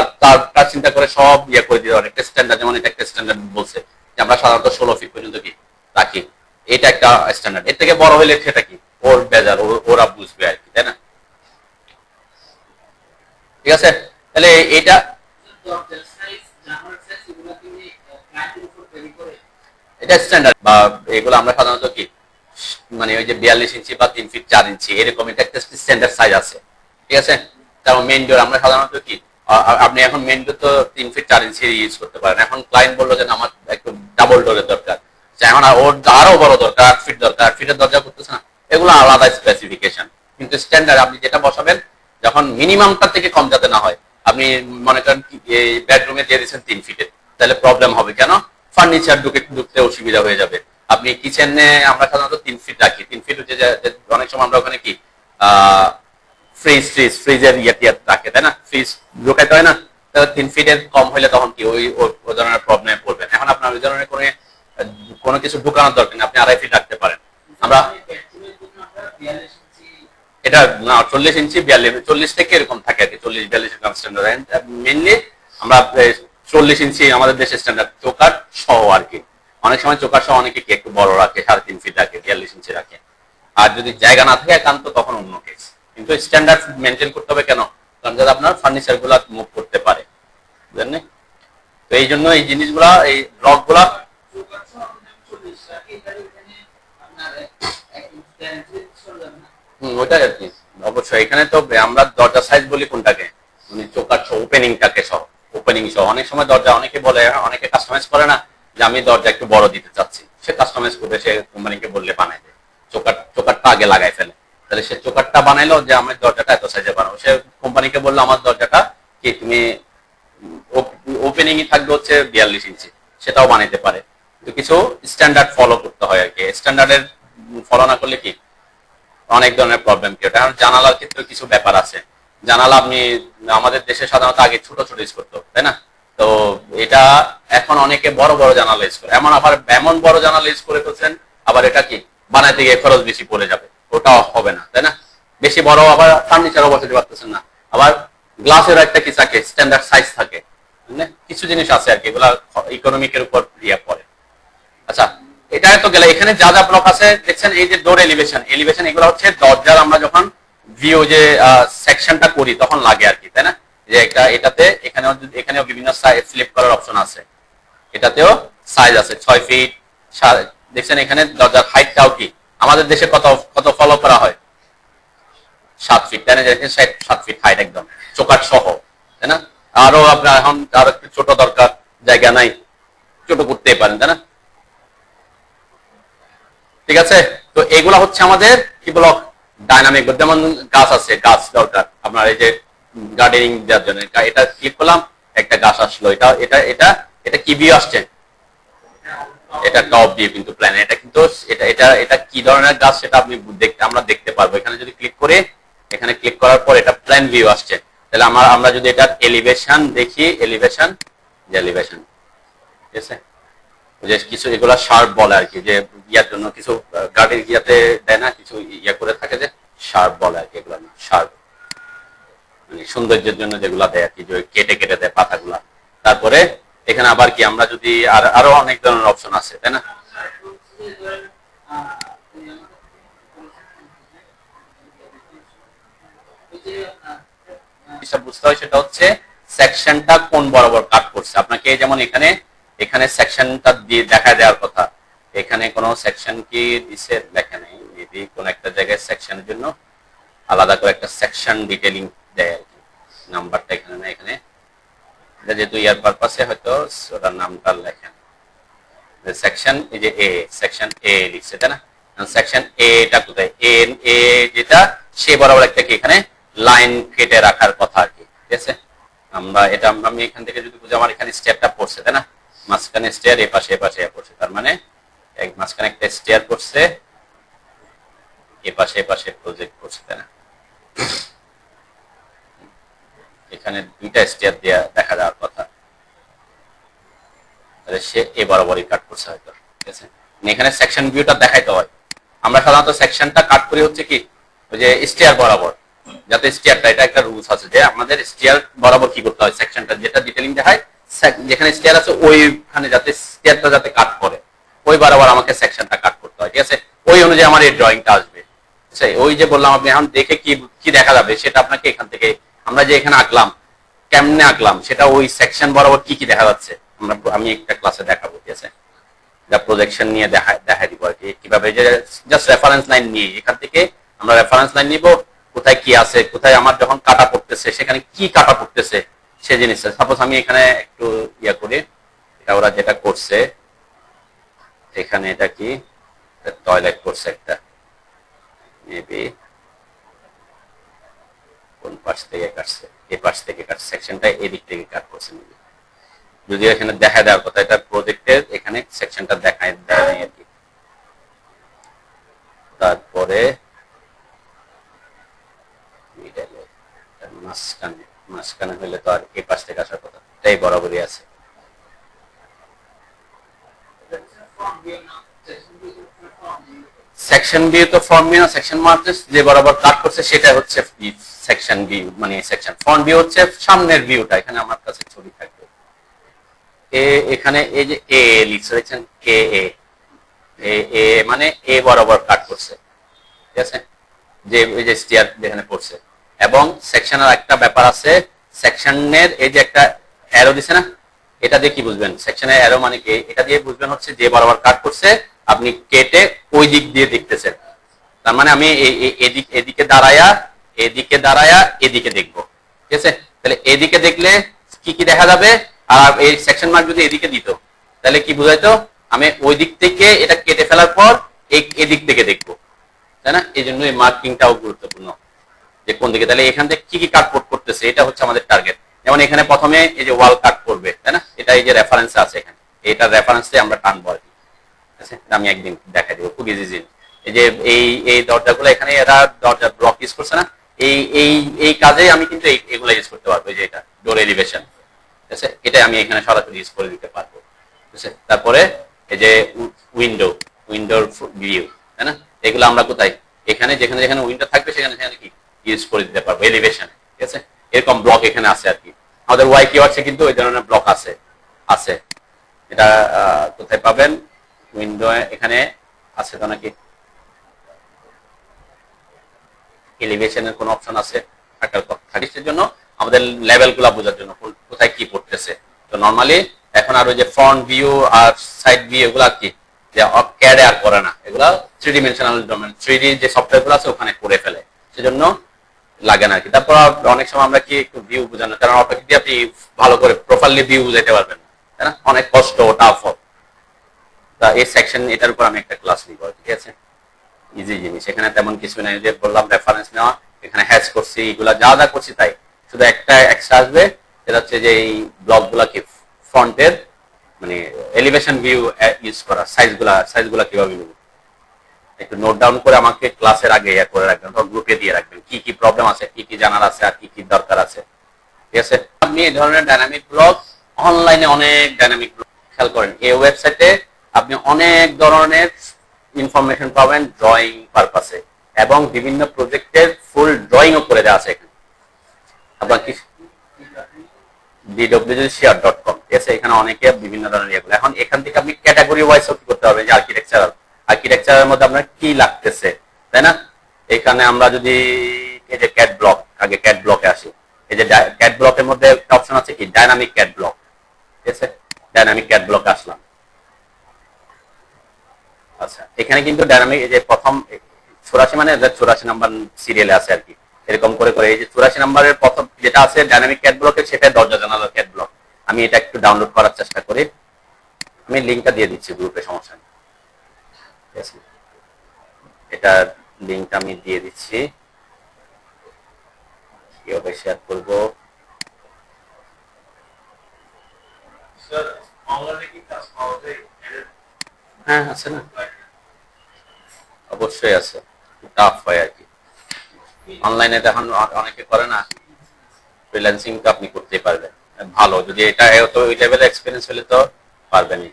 তার চিন্তা করে সব করে দিতে পারি। একটা স্ট্যান্ডার্ড, যেমন এটা একটা স্ট্যান্ডার্ড বলছে যে আমরা সাধারণত 16 ফিট পর্যন্ত কি রাখি, এটা একটা স্ট্যান্ডার্ড। এর থেকে বড় হইলে সেটা কি ওর বেজার, ওরা বুঝবে আর কি, তাই না? ঠিক আছে, তাহলে এটা এটা স্ট্যান্ডার্ড, বা এগুলো আমরা সাধারণত কি মানে ওই যে 42 ইঞ্চি বা 3 ফিট 4 ইঞ্চি এরকম এটা একটা স্ট্যান্ডার্ড সাইজ আছে, ঠিক আছে? তারপর মেইন ডোর আমরা সাধারণত কি, আপনি এখন মেইন ডোর তো 3 ফিট 4 ইঞ্চি ইউজ করতে পারেন। এখন ক্লায়েন্ট বললো যে আমার একটু ডাবল ডোরের দরকার, এখন ওর আরো বড় দরকার, 8 ফিট দরকার, 8 ফিটের দরজা করতেছে না, এগুলো আলাদা স্পেসিফিকেশন। কিন্তু স্ট্যান্ডার্ড আপনি যেটা বসাবেন যখন মিনিমামটার থেকে কম যাতে না হয়, আপনি মনে করেন বেডরুমে দিয়ে দিচ্ছেন 3 ফিটের, তাহলে প্রবলেম হবে। কেন? ফার্নিচার ঢুকতে অসুবিধা হয়ে যাবে। আপনি কিচেনে আমরা সাধারণত 3 ফিট রাখি, 3 ফিট হচ্ছে অনেক সময় আমরা ওখানে কি ফ্রিজের ইয়ে রাখে, তাই না? ফ্রিজ ঢুকাইতে হয় না, 3 ফিটের কম হইলে তখন কি ওই ধরনের প্রবলেমে পড়বেন। এখন আপনার ওই ধরনের কোনো কিছু ঢুকানোর দরকার নেই, আপনি 2.5 ফিট রাখতে পারেন। আমরা এটা না 40 ইঞ্চি 42 40 থেকে এরকম থাকে আর কি, 40 42 এরকম স্ট্যান্ডার্ড। মেইনলি আমরা 40 ইঞ্চি আমাদের দেশের স্ট্যান্ডার্ড, চৌকাঠ সহ আর কি। অনেক সময় চৌকাঠ সহ অনেকে কি একটু বড় রাখে, 3.5 ফিট রাখে, 42 ইঞ্চি রাখে। আর যদি জায়গা না থাকে একান্ত তখন অন্য কেস, কিন্তু স্ট্যান্ডার্ড মেনটেন করতে হবে। কেন? কারণ যাতে আপনার ফার্নিচার গুলা মুভ করতে পারে, বুঝলেন? তো এই জন্য এই জিনিসগুলা, এই ব্লক গুলা ওইটাই আর কি। অবশ্যই এখানে তো আমরা দরজা সাইজ বলি কোনটাকে, মানে চৌকাঠ সহ ওপেনিংটাকে সহ, ওপেনিং সহ। অনেক সময় দরজা অনেকে বলে, অনেকে কাস্টমাইজ করে না, যে আমি দরজা একটু বড় দিতে চাচ্ছি, সে কাস্টমাইজ করবে, সে কোম্পানিকে বললে বানাই দেয়, চৌকাঠটা আগে লাগাই ফেলে। তাহলে সে চৌকাঠটা বানাইলো যে আমার দরজাটা এত সাইজে বানাবো, সে কোম্পানিকে বললো আমার দরজাটা কি তুমি ওপেনিংই থাকবে হচ্ছে 42 ইঞ্চি, সেটাও বানাইতে পারে। কিন্তু কিছু স্ট্যান্ডার্ড ফলো করতে হয় আর কি। স্ট্যান্ডার্ডের ফলো না করলে কি অনেক ধরনের প্রবলেম কি ওটা। জানালার ক্ষেত্রে কিছু ব্যাপার আছে, জানালা আপনি আমাদের দেশে সাধারণত আগে ছোট ছোট ইউজ করতো, তাই না? তো এটা এখন অনেকে বড় বড় জানালা ইউজ করে, এমন বড় জানালা ইউজ করে করছেন, আবার এটা কি বানাইতে গিয়ে খরচ বেশি পড়ে যাবে, ওটাও হবে না, তাই না? বেশি বড় আবার ফার্নিচারও বসাতে পারতেছেন না। আবার গ্লাসের একটা কি থাকে, স্ট্যান্ডার্ড সাইজ থাকে, কিছু জিনিস আছে আর কি, এগুলা ইকোনমিকের উপর ইয়ে পড়ে। আচ্ছা, এটা তো গেলে। এখানে যা যা ব্লক আছে দেখছেন, এই যে ডোর এলিভেশন, এলিভেশন এগুলো হচ্ছে দরজার আমরা যখন ভিউ যে সেকশনটা করি তখন লাগে আর কি, তাই না? যে একটা এটাতে এখানেও বিভিন্ন সাইজ ফ্লিপ করার অপশন আছে, এটাতেও সাইজ আছে 6 ফিট। দেখছেন এখানে দরজার হাইটটাও কি আমাদের দেশে কত কত ফলো করা হয়, 7 ফিট, তাই না? 7 ফিট হাইট একদম চোকাট সহ, তাই না? আরো আপনার এখন আরো একটু ছোট দরকার, জায়গা নাই, ছোট করতেই পারেন, তাই না? ঠিক আছে, তো এগুলা হচ্ছে আমাদের কি ব্লক, ডাইনামিক। যেমন গাছ আছে, গাছ দরকার আপনার এই যে গার্ডেনিং দেওয়ার জন্য, এটা ক্লিক করলাম একটা গাছ আসলো, এটা এটা এটা এটা কি ভিউ আসছে, এটা টপ ভিউ কিন্তু প্ল্যান, এটা কিন্তু এটা এটা এটা কি ধরনের গাছ সেটা আপনি আমরা দেখতে পারবো। এখানে যদি ক্লিক করে, এখানে ক্লিক করার পর এটা প্ল্যান ভিউ আসছে, তাহলে আমরা যদি এটা এলিভেশন দেখি, এলিভেশন ঠিক আছে, যে কিছু এগুলা শার্প বলে আর কি, যে ইয়ার জন্য কিছু গাড়ির ইয়াতে দেয় না, কিছু ইয়া করে থাকে যে শার্প বলে আর কি, এগুলো না শার্প মানে সৌন্দর্যের জন্য যেগুলা দেয় আর কি, যে কেটে কেটে দেয় পাতাগুলা। তারপরে এখানে আবার কি আমরা যদি আরো অনেক ধরনের অপশন আছে, তাই না? বুঝতে হয় সেটা হচ্ছে সেকশনটা কোন বরাবর কাট করছে আপনাকে। যেমন এখানে এখানে সেকশনটা দিয়ে দেখা দেওয়ার কথা, এখানে কোনো সেকশন কি দিছে লেখা নেই, মেবি কোন একটা জায়গায় সেকশনের জন্য আলাদা করে একটা সেকশন ডিটেইলিং দেয় আর কি, নাম্বারটা এখানে না, এখানে যেহেতু ইয়ার পারপাসে হয়তো ওটার নামটা লেখেন সেকশন, এই যে এ সেকশন এ লিখছে, তাই না? সেকশন এ টা কোথায়, এ যেটা সে বরাবর একটা কি এখানে লাইন কেটে রাখার কথা আর কি, ঠিক আছে? এটা আমি এখান থেকে যদি বুঝি, আমার এখানে স্টেয়ারটা পড়ছে, তাই না? মাঝখানে স্টেয়ার, এ পাশে পড়ছে, তার মানে মাঝখানে একটা স্টেয়ার পড়ছে, এ পাশে প্রজেক্ট করছে, তাই না? এখানে দুইটা স্টেয়ার দিয়ে দেখা যাওয়ার কথা, তাহলে সে এ বরাবরই কাট করছে হয়তো, ঠিক আছে? এখানে সেকশন ভিউটা দেখাইতে হয়। আমরা সাধারণত সেকশনটা কাট করি হচ্ছে কি ওই যে স্টেয়ার বরাবর, যাতে স্টেয়ারটা, এটা একটা রুলস আছে যে আমাদের স্টেয়ার বরাবর কি করতে হয়, সেকশনটা যেটা ডিটেইলিং দেখায় যেখানে স্টেয়ার আছে ওইখানে যাতে স্টেয়ারটা যাতে কাট করে ওই বরাবর আমাকে সেকশনটা কাট করতে হয়, ঠিক আছে? ওই অনুযায়ী আমার এই ড্রয়িংটা আসবে। ওই যে বললাম আপনি এখন দেখে কি কি দেখা যাবে সেটা আপনাকে এখান থেকে, আমরা যে এখানে আঁকলাম কেমনে আঁকলাম সেটা ওই সেকশন বরাবর কি কি দেখা যাচ্ছে আমি একটা ক্লাসে দেখাবো, ঠিক আছে? যা প্রজেকশন নিয়ে দেখা দিব আর কি, কিভাবে যে জাস্ট রেফারেন্স লাইন নিয়ে এখান থেকে আমরা রেফারেন্স লাইন নিব, কোথায় কি আছে, কোথায় আমার যখন কাটা পড়তেছে সেখানে কি কাটা পড়তেছে সে জিনিসটা। সাপোজ আমি এখানে একটু ইয়া করি, এটা ওরা যেটা করছে এখানে, এটা কি টয়লেট করছে একটা, মেবি কোন পাশ থেকে কাটছে, এই পাশ থেকে কাটছে, সেকশনটা এদিক থেকে কাট করছে মেবি, যদিও এখানে দেখা দেওয়ার কথা, এটা প্রজেক্টের এখানে সেকশনটা দেখায় দেয় নাই আর কি। তারপরে মাঝখানে হলে তো আর এই পাশ থেকে আসার কথা, এটাই বরাবরই আছে। সেকশন ভিউ তো ফ্রন্ট ভিউ না, সেকশন মার্কেস যে বরাবর কাট করছে সেটা হচ্ছে সেকশন ভিউ, মানে সেকশন ফ্রন্ট ভিউ হচ্ছে সামনের ভিউটা, এখানে আমার কাছে ছবি থাকবে। এখানে এই যে এ লিখছে দেখছেন, কে এ মানে এ বরাবর কাট করছে, ঠিক আছে? যে এই যে স্টিয়ার যেখানে পড়ছে, এবং সেকশনের একটা ব্যাপার আছে, সেকশনের এই যে একটা অ্যারো দিছে না, এটা দিয়ে কি বুঝবেন, সেকশনের অ্যারো মানে কি, এটা দিয়ে বুঝবেন হচ্ছে যে বরাবর কাট করছে আপনি কেটে ওই দিক দিয়ে দেখতেছেন, তার মানে আমি এদিকে দাঁড়ায়া এদিকে দেখবো, ঠিক আছে? তাহলে এদিকে দেখলে কি কি দেখা যাবে, আর এই সেকশন মার্ক যদি এদিকে দিত তাহলে কি বুঝাইতো, আমি ওই দিক থেকে এটা কেটে ফেলার পর এদিক থেকে দেখবো, তাই না? এই জন্য এই মার্কিংটাও গুরুত্বপূর্ণ যে কোন দিকে, তাহলে এখান থেকে কি কি কাট করতেছে এটা হচ্ছে আমাদের টার্গেট। যেমন এখানে প্রথমে এই যে ওয়াল কাট করবে, তাই না? এটা এই যে রেফারেন্স আছে এখানে, এইটার রেফারেন্সে আমরা টানবো আর কি, ঠিক আছে? আমি একদিন দেখাই দেবো, খুব ইজি জিনিস। এই যে এই দরজাগুলো এখানে এরা দরজা ব্লক ইউজ করছে না, এই কাজে আমি কিন্তু এগুলো ইউজ করতে পারবো, এই যে এটা ডোর এলিভেশন, ঠিক আছে? এটা আমি এখানে সরাসরি ইউজ করে দিতে পারবো, ঠিক আছে? তারপরে এই যে উইন্ডোর ভিউ, তাই না? এগুলো আমরা কোথায়, এখানে যেখানে যেখানে উইন্ডো থাকবে সেখানে সেখানে কি ইউজ করে দিতে পারবো এলিভেশন, ঠিক আছে? এরকম ব্লক এখানে আছে আর কি। আমাদের ওয়াই কিওয়ার্ডসে কিন্তু ওই ধরনের ব্লক আছে। এটা কোথায় পাবেন, উইন্ডো এখানে আছে তো নাকি এলিভেশনের কোন অপশন আছে থাকার জন্য আমাদের লেভেলগুলো বোঝার জন্য কোথায় কি পড়তেছে। তো নরমালি এখন আর ওই যে ফ্রন্ট ভিউ আর সাইড ভিউ এগুলা কি যে ক্যাড আর করে না, এগুলা 3 ডিমেনশনাল ডোমেন 3D যে সফটওয়্যারগুলো আছে ওখানে করে ফেলে, সেজন্য লাগে না আর কি। তারপর অনেক সময় আমরা কি একটু ভিউ বোঝানো, কারণ অটোক্যাড দিয়ে আপনি ভালো করে প্রপারলি ভিউ বুঝাইতে পারবেন না, তাই না, অনেক কষ্ট টাফ। তা এই সেকশন এটার উপর আমি একটা ক্লাস নিব, ঠিক আছে, ইজি জিনিস, এখানে তেমন কিছু নাই, যে বললাম রেফারেন্স নেওয়া, এখানে হ্যাশ করছি, এগুলা যা যা করছি তাই, শুধু একটা এক্সট্রা আসবে, সেটা হচ্ছে যে এই ব্লকগুলা কি ফ্রন্টের মানে এলিভেশন ভিউ ইউজ করা, সাইজগুলা কিভাবে নিব একটু নোট ডাউন করে আমাকে ক্লাসের আগে ইয়া করে রাখবেন, গ্রুপে দিয়ে রাখবেন কি কি প্রবলেম আছে, কি কি জানার আছে আর কি কি দরকার আছে, ঠিক আছে। আপনি এই ধরনের ডাইনামিক ব্লগ অনলাইনে অনেক ডাইনামিক ব্লগ খেয়াল করেন, এই ওয়েবসাইটে আপনি অনেক ধরনের ইনফরমেশন পাবেন ড্রয়িং পারপাসে, এবং বিভিন্ন প্রজেক্টের ফুল ড্রয়িংও করে দেওয়া আছে এখানে। আপনার কি dwshare.com, ঠিক আছে, এখানে অনেকে বিভিন্ন ধরনের ইয়েগুলো। এখন এখান থেকে আপনি ক্যাটাগরি ওয়াইজ কি করতে হবে, যে আর্কিটেকচারের মধ্যে আপনার কি লাগতেছে, তাই না। এখানে আমরা যদি এই যে ক্যাট ব্লক, আগে ক্যাট ব্লকে আসি, এই যে ক্যাট ব্লকের মধ্যে একটা অপশন আছে কি ডাইনামিক ক্যাট ব্লক, ঠিক আছে, ডাইনামিক ক্যাট ব্লকে আসলাম। আচ্ছা, এখানে কিন্তু ডাইনামিক এই যে প্রথম 84 মানে 84 নাম্বার সিরিয়ালে আছে আর কি, এরকম করে করে এই যে 84 নাম্বারের প্রথম যেটা আছে ডাইনামিক ক্যাট ব্লকে, সেটা দরজা জানালার ক্যাট ব্লক। আমি এটা একটু ডাউনলোড করার চেষ্টা করি, আমি লিংকটা দিয়ে দিচ্ছি গ্রুপে, সমস্যা নেই, ঠিক আছে, এটা লিংকটা আমি দিয়ে দিচ্ছি, কিভাবে শেয়ার করব। হ্যাঁ আছে না, অবশ্যই আছে, টাফ হয় আর কি অনলাইনে, এখন অনেকে করে না, ফ্রিল্যান্সিং তো আপনি করতেই পারবেন ভালো, যদি এটা ওই লেভেলে এক্সপিরিয়েন্স হলে তো পারবেনই।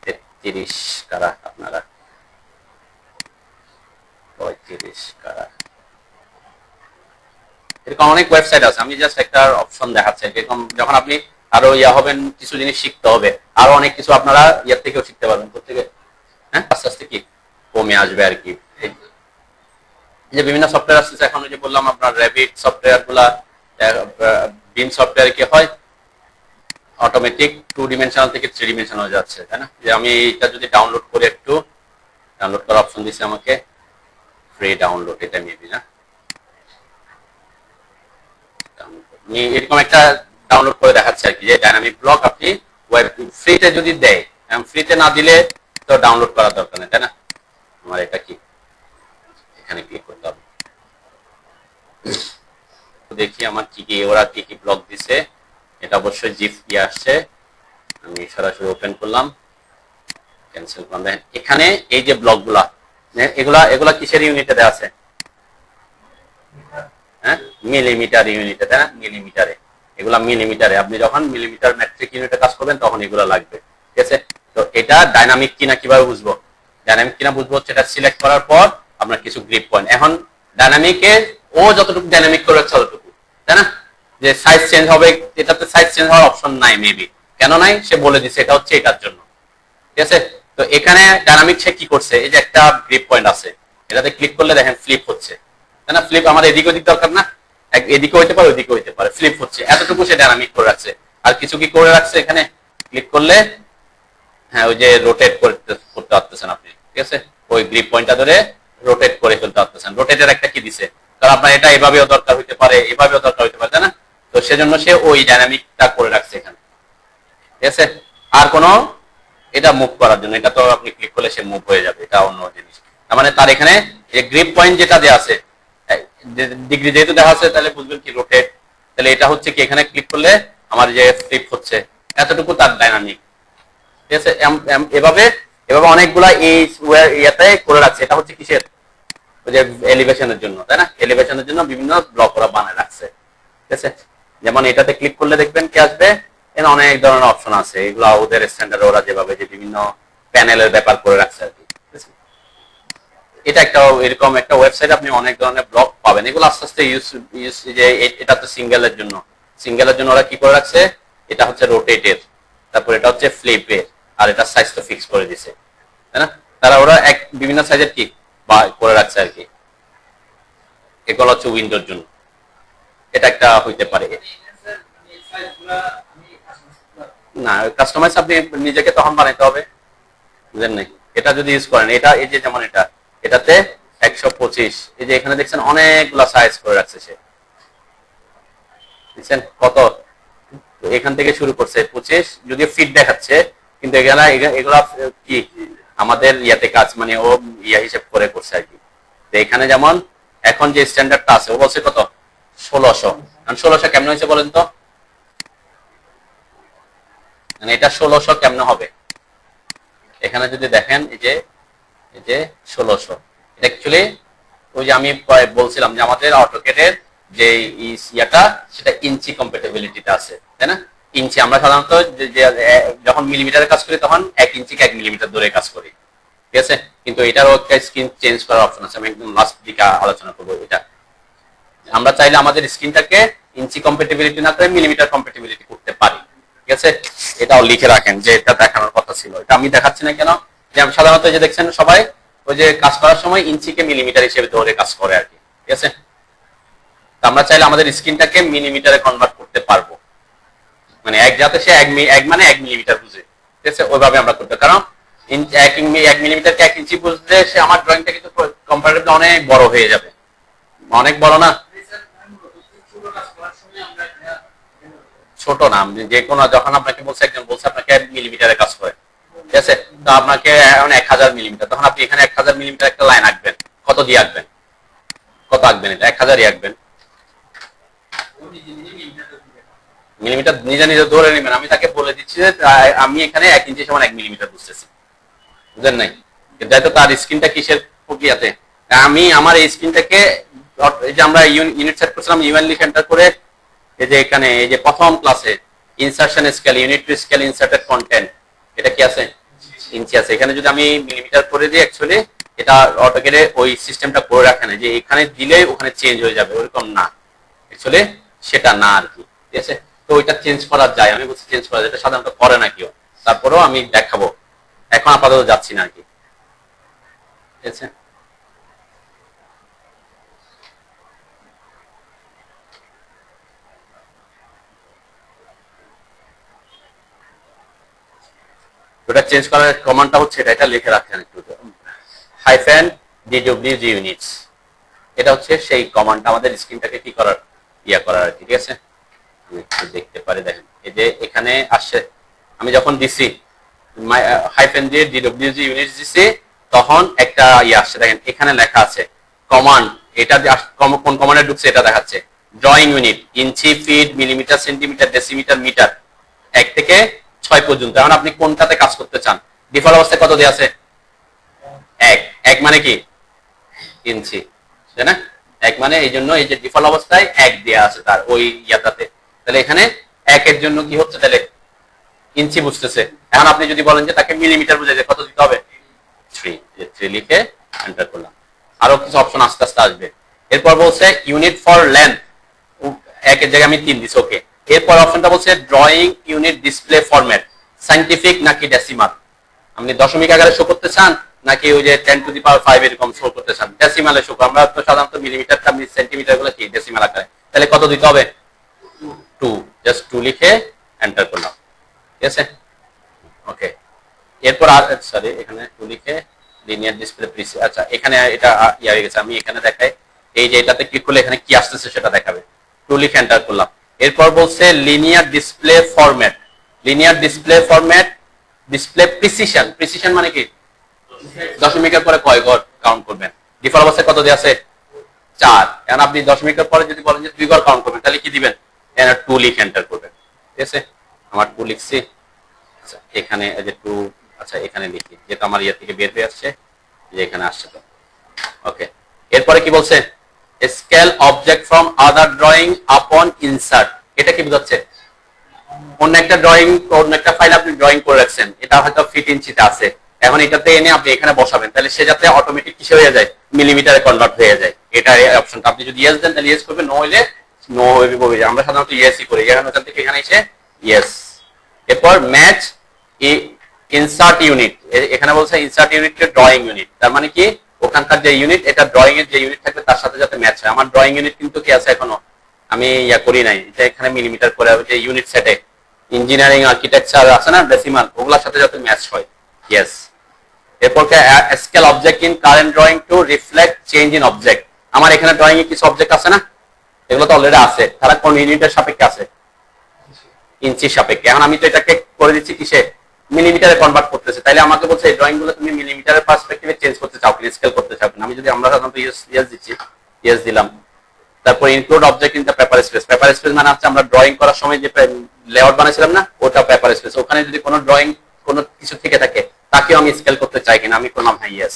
33 কারা আপনারা, 35 কারা, এরকম অনেক ওয়েবসাইট আছে, আমি জাস্ট একটা অপশন দেখাচ্ছি এরকম। যখন আপনি আরো ইয়া হবেন, কিছু জিনিস শিখতে হবে, আরো অনেক কিছু আপনারা ইয়ার থেকেও শিখতে পারবেন, প্রত্যেকে হ্যাঁ আস্তে আস্তে কি কমে আসবে আর কি। যে বিভিন্ন সফটওয়্যার আছে এখন, যে বললাম আপনার রেভিট সফটওয়্যার গুলা, বিম সফটওয়্যার কি হয় অটোমেটিক 2 ডিমেনশনাল থেকে 3 ডিমেনশনাল হয়ে যাচ্ছে, তাই না। যে আমি এটা যদি ডাউনলোড করি, একটু ডাউনলোড করার অপশন দিচ্ছে আমাকে, ফ্রি ডাউনলোড, এটা মেবি না, এরকম একটা ডাউনলোড করে দেখাচ্ছে আর কি, যে ডাইনামিক ব্লক আপনি ওয়েব ফ্রিতে যদি দেয়, ফ্রিতে না দিলে তো ডাউনলোড করার দরকার নেই, তাই না। আমার এটা কি এখানে ক্লিক করতে হবে, দেখি আমার কি কি ওরা কি কি ব্লক দিছে। এটা অবশ্যই জিপ দিয়ে আসছে, আমি সরাসরি ওপেন করলাম, ক্যান্সেল করলাম। এখানে এই যে ব্লকগুলা, এগুলা কিসের ইউনিটে দেওয়া আছে, হ্যাঁ মিলিমিটার ইউনিটে, তাই না, মিলিমিটারে, এগুলা মিলিমিটারে, আপনি যখন মিলিমিটার মেট্রিক ইউনিটে কাজ করবেন তখন এগুলো লাগবে, ঠিক আছে। তো এটা ডাইনামিক কিনা কিভাবে বুঝবো, ডাইনামিক কিনা বুঝবো হচ্ছে এটা সিলেক্ট করার পর আপনার কিছু গ্রিপ পয়েন্ট, এখন ডাইনামিকে ও যতটুকু ডাইনামিক করে ততটুকু, তাই না, যে সাইজ চেঞ্জ হবে, এটাতে সাইজ চেঞ্জ হওয়ার অপশন নাই, মেবি কেন নাই সে বলে দিছে, এটা হচ্ছে এটার জন্য, ঠিক আছে। তো এখানে ডাইনামিক সে কি করছে, এই যে একটা গ্রিপ পয়েন্ট আছে, এটাতে ক্লিক করলে দেখেন ফ্লিপ হচ্ছে, তাই না, ফ্লিপ আমার এদিক ওদিক দরকার না, এদিকে হইতে পারে ওইদিকে হইতে পারে, ফ্লিপ হচ্ছে, এতটুকু সে ডাইনামিক করে রাখছে। আর কিছু কি করে রাখছে, এখানে ক্লিক করলে হ্যাঁ ওই যে রোটেট করতে পারতেছেন আপনি, ঠিক আছে, ওই গ্রিপ পয়েন্টটা ধরে রোটেট করে ফেলতে পারতেছেন। রোটেটের একটা কি দিছে, কারণ আপনার এটা এভাবেও দরকার হইতে পারে, এভাবেও দরকার হইতে পারে, তাই না। তো সেজন্য সে ওই ডাইনামিকটা করে রাখছে এখানে, ঠিক আছে। আর কোনো এটা মুভ করার জন্য, এটা তো আপনি ক্লিক করলে সে মুভ হয়ে যাবে, এটা অন্য জিনিস। তার মানে তার এখানে গ্রিপ পয়েন্ট যেটা দেওয়া আছে, ডিগ্রি যেহেতু দেখা আছে, তাহলে বুঝবেন কি রোটেট, তাহলে এটা হচ্ছে কি এখানে ক্লিক করলে আমার যে ফ্লিপ হচ্ছে, এতটুকু তার ডাইনামিক, ঠিক আছে। এভাবে এভাবে অনেকগুলা এই ইয়াতে করে রাখছে, এটা হচ্ছে কিসের, ওই যে এলিভেশনের জন্য, তাই না, এলিভেশনের জন্য বিভিন্ন ব্লক ওরা বানায় রাখছে, ঠিক আছে। যেমন এটাতে ক্লিক করলে দেখবেন কি আসবে, এখানে অনেক ধরনের অপশন আছে, এগুলো ওদের স্ট্যান্ডার্ড ওরা যেভাবে যে বিভিন্ন প্যানেলের ব্যাপার করে রাখছে আর কি। এটা একটা এরকম একটা ওয়েবসাইট, আপনি অনেক ধরনের ব্লগ পাবেন, এগুলো আস্তে আস্তে ইউজ যে এটা তো সিঙ্গেলের জন্য ওরা কি করে রাখছে, এটা হচ্ছে রোটেটের, তারপর এটা হচ্ছে ফ্লিপের, আর এটা সাইজ তো ফিক্স করে দিছে, তাই না? তারা ওরা এক বিভিন্ন সাইজের কি বা করে রাখছে আর কি, এগুলো হচ্ছে উইন্ডোর জন্য। এটা একটা হইতে পারে। না, কাস্টমাইজ আপনি নিজেকে তখন বানাইতে হবে, বুঝলেন নাই? এটা যদি ইউজ করেন, এটা এই যে যেমন এটাতে 125, এই যে এখানে দেখছেন অনেকগুলা সাইজ করে রাখছে সে, দেখছেন কত, এখান থেকে শুরু করছে 25, যদিও ফিট দেখাচ্ছে, কিন্তু এগুলা কি আমাদের ইয়াতে কাজ মানে ও ইয়া হিসেব করে করছে আর কি। তো এখানে যেমন এখন যে স্ট্যান্ডার্ডটা আছে ও বলছে কত 1600, কারণ 1600 কেমন হয়েছে বলেন তো, মানে এটা 1600 কেমন হবে, এখানে যদি দেখেন এই যে 1600, এটা অ্যাকচুয়ালি ওই যে আমি বলছিলাম যে আমাদের অটোক্যাডের যে ইয়াটা সেটা ইঞ্চি কম্প্যাটিবিলিটিতে আছে, তাই না? ইঞ্চি আমরা সাধারণত যখন মিলিমিটারে কাজ করি তখন 1 ইঞ্চি 1 মিলিমিটার দূরে কাজ করি, ঠিক আছে? কিন্তু এটারও একটা স্ক্রিন চেঞ্জ করার অপশন আছে, আমি একদম লাস্ট দিকে আলোচনা করবো। এটা আমরা চাইলে আমাদের স্ক্রিনটাকে ইঞ্চি কম্প্যাটিবিলিটি না করে মিলিমিটার কম্প্যাটিবিলিটি করতে পারি, ঠিক আছে? এটাও লিখে রাখেন যে এটা দেখানোর কথা ছিল, এটা আমি দেখাচ্ছি না কেন, যে আমি সাধারণত যে দেখছেন সবাই ওই যে কাজ করার সময় ইঞ্চিকে মিলিমিটার হিসেবে ধরে কাজ করে আর কি, ঠিক আছে? তো আমরা চাইলে আমাদের স্ক্রিনটাকে মিলিমিটারে কনভার্ট করতে পারবো, মানে এক যাতে সে এক মানে 1 মিলিমিটার বুঝে, ঠিক আছে? ওইভাবে আমরা করতে, কারণ 1 মিলিমিটারকে 1 ইঞ্চি বুঝলে সে আমার ড্রয়িংটা কিন্তু কম্পারেটিভলি অনেক বড় হয়ে যাবে, অনেক বড় না, ছোট না, যে কোনো যখন আপনাকে বলছে একজন বলছে আপনাকে মিলিমিটারে কাজ করে, ঠিক আছে? তো আপনাকে এখন 1000 মিলিমিটার, তখন আপনি এখানে 1000 মিলিমিটার একটা লাইন আঁকবেন, কত দিয়ে আঁকবেন, কত আঁকবেন, এটা 1000ই আঁকবেন, মিলিমিটার নিজে নিজে ধরে নেবেন। আমি তাকে বলে দিচ্ছি যে আমি এখানে 1 ইঞ্চি সমান 1 মিলিমিটার বুঝতেছি, বুঝলেন নাই? যেহেতু তার স্ক্রিনটা কিসের প্রক্রিয়াতে, আমি আমার এই স্ক্রিনটাকে এই যে আমরা ইউনিট সেট করছিলাম ইউএনলি সেন্টার করে, এই যে এখানে এই যে প্রথম ক্লাসে insertion scale, unit to scale inserted content, এটা কি আছে ইঞ্চি আছে, এখানে যদি আমি মিলিমিটার করে দিই অ্যাকচুয়ালি এটা অটোক্যাডে ওই সিস্টেমটা করে রাখে না যে এখানে দিলে ওখানে চেঞ্জ হয়ে যাবে, ওরকম না, অ্যাকচুয়ালি সেটা না আর কি, ঠিক আছে? তো ওইটা চেঞ্জ করা যায়, আমি বলছি চেঞ্জ করা যায়, এটা সাধারণত করে না কেউ, তারপরেও আমি দেখাবো, এখন আপাতত যাচ্ছি না আর কি, ঠিক আছে? ওটা চেঞ্জ করার কমান্ডটা হচ্ছে এটা লিখে রাখেন একটু, হাইফেন ডিডব্লিউজি ইউনিটস, এটা হচ্ছে সেই কমান্ডটা আমাদের স্ক্রিনটাকে কি করার করার আর কি, ঠিক আছে? আমি একটু দেখতে পারি, দেখেন এই যে এখানে আসছে, আমি যখন দিছি হাইফেন দিয়ে ডিডব্লিউজি ইউনিটস দিছি তখন একটা আসছে, দেখেন এখানে লেখা আছে কমান্ড, এটা কোন কমান্ডে ঢুকছে এটা দেখাচ্ছে, drawing unit inch, feet, millimetre, centimetre, decimetre, metre, 1 থেকে 6 পর্যন্ত। এখন আপনি কোনটাতে কাজ করতে চান? ডিফল্ট অবস্থায় কত দেওয়া আছে? 1, 1 মানে কি ইঞ্চি, তাই না? 1 মানে এই জন্য এই যে ডিফল্ট অবস্থায় 1 দেওয়া আছে তার ওই ইয়াটাতে, তাহলে এখানে 1 এর জন্য কি হচ্ছে, তাহলে ইঞ্চি বুঝতেছে। এখন আপনি যদি বলেন যে তাকে মিলিমিটার বুঝাইতে কত দিতে হবে, 3, যে 3 লিখে এন্টার করলাম। আরো কিছু অপশন আস্তে আস্তে আসবে। এরপর বলছে ইউনিট ফর লেন্থ, 1 এর জায়গায় আমি 3 দিছি, ওকে। এরপর অপশনটা বলছে drawing unit display format, scientific নাকি ডেসিমাল, আপনি দশমিক আকারে শো করতে চান নাকি ওই যে 10 টু দি পাওয়ার 5 এরকম শো করতে চান, ডেসিমালে শো, আমরা তো সাধারণত মিলিমিটারটা সেন্টিমিটার গুলো কি ডেসিমাল আকারে, তাহলে কত দিতে হবে 2, জাস্ট 2 লিখে এন্টার করলাম, ঠিক আছে? ওকে। এরপর সরি এখানে 2 লিখে লিনিয়ার ডিসপ্লে প্রিসি, আচ্ছা এখানে এটা হয়ে গেছে, আমি এখানে দেখাই এই যে এটাতে ক্লিক করলে এখানে কি আসতেছে সেটা দেখাবে, 2 লিখে এন্টার করলাম। এরপর বলছে linear display format, linear display format display precision, precision মানে কি দশমিকের পরে কয় ঘর কাউন্ট করবেন, ডিফল্ট অবস্থায় কত দেয়া আছে 4, এখন আপনি দশমিকের পরে যদি বলেন যে 2 ঘর কাউন্ট করবেন তাহলে কি দিবেন, এখানে 2 লিখে এন্টার করবেন, ঠিক আছে? আমার 2 লিখছি, আচ্ছা এখানে এই যে 2, আচ্ছা এখানে লিখি যেটা আমার ইয়া থেকে বের হয়ে আসছে, যে এখানে আসছে তো, ওকে। এরপরে কি বলছে scale object from other drawing আপন ইনসার্ট, এটা কি বোঝাচ্ছে অন্য একটা ড্রয়িং, অন্য একটা ফাইল আপনি ড্রয়িং করে রাখছেন, এটা হয়তো ফিট ইঞ্চিতে আছে, এখন এটাতে এনে আপনি এখানে বসাবেন, তাহলে সে যাতে অটোমেটিক কিসে হয়ে যায় মিলিমিটারে কনভার্ট হয়ে যায়, এটা অপশনটা আপনি যদি ইয়েস দেন তাহলে ইয়েস করবে, নো হইলে নো হবে, আমরা সাধারণত ইয়েসই করি, এখন ওখান থেকে এখানে এসে ইয়েস। এরপর ম্যাচ ইনসার্ট ইউনিট, এখানে বলছে ইনসার্ট ইউনিট ড্রয়িং ইউনিট, তার মানে কি ওখানকার যে ইউনিট এটা ড্রয়িং এর যে ইউনিট থাকবে তার সাথে যাতে ম্যাচ হয়। আমার ড্রয়িং ইউনিট কিন্তু কি আছে এখনো আমি করি নাই, এটা এখানে মিলিমিটার করে হবে যে ইউনিট সেটে ইঞ্জিনিয়ারিং আর্কিটেকচার আছে না ডেসিমাল, ওগুলোর সাথে যাতে ম্যাচ হয়। ইয়েস। এরপর scale object in current drawing two reflect change in object. আমার এখানে ড্রয়িং এ কিছু অবজেক্ট আছে না, এগুলো তো অলরেডি আছে, তারা কোন ইউনিটের সাপেক্ষে আছে, ইঞ্চির সাপেক্ষে। এখন আমি তো এটাকে করে দিচ্ছি কিসে, মিলিমিটারে কনভার্ট করতেছে, তাইলে আমাকে বলছে এই ড্রয়িং গুলো তুমি মিলিমিটারের পার্সপেক্টিভে চেঞ্জ করতে চাও কিনা, স্কেল করতে চাও কিনা। আমি যদি আমরা সাধারণত ইয়েস দিচ্ছি, ইয়েস দিলাম। তারপর include object in the paper space. Paper space মানে হচ্ছে আমরা ড্রয়িং করার সময় যে লেআউট বানাইছিলাম না, ওটা পেপার স্পেস। ওখানে যদি কোনো ড্রয়িং কোনো কিছু থেকে থাকে তাকেও আমি স্কেল করতে চাই কিনা, আমি করলাম হ্যাঁ ইয়েস।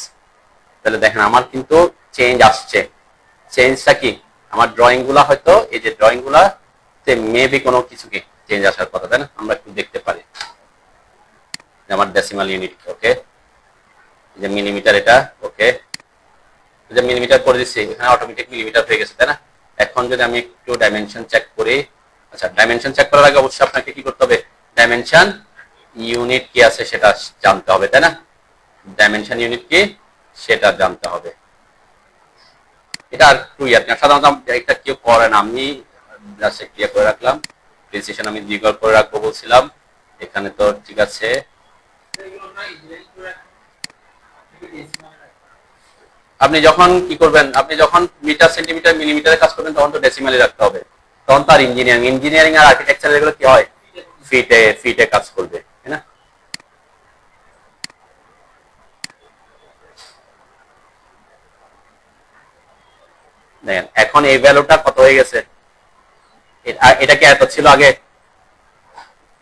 তাহলে দেখেন আমার কিন্তু চেঞ্জ আসছে। চেঞ্জটা কি, আমার ড্রয়িং গুলা হয়তো এই যে ড্রয়িং গুলা মেবি কোনো কিছু কি চেঞ্জ আসার কথা, তাই না? আমরা একটু দেখতে পারি আমার ডেসিমাল ইউনিট, ওকে, যে মিলিমিটার এটা, ওকে, যে মিলিমিটার করে দিচ্ছি এখানে অটোমেটিক মিলিমিটার হয়ে গেছে, তাই না? এখন যদি আমি একটু ডাইমেনশন চেক করি, আচ্ছা ডাইমেনশন চেক করার আগে অবশ্যই আপনাকে কি করতে হবে, ডাইমেনশন ইউনিট কি আছে সেটা জানতে হবে, তাই না? ডাইমেনশন ইউনিট কি সেটা জানতে হবে। এটা আর একটু সাধারণত এটা কেউ করে না, আমি জাস্ট ক্লিয়ার করে রাখলাম। প্রিসিশন আমি দ্বিগুণ করে রাখবো বলছিলাম, এখানে তো ঠিক আছে। আপনি যখন কি করবেন, আপনি যখন মিটার সেন্টিমিটার মিলিমিটারে কাজ করবেন তখন তো ডেসিমালে রাখতে হবে, তখন তো আর ইঞ্জিনিয়ারিং আর আর্কিটেকচার এগুলো কি হয় ফিটে কাজ করবে, তাই না? দেখেন এখন এই ভ্যালুটা কত হয়ে গেছে, এটা কি এত ছিল আগে,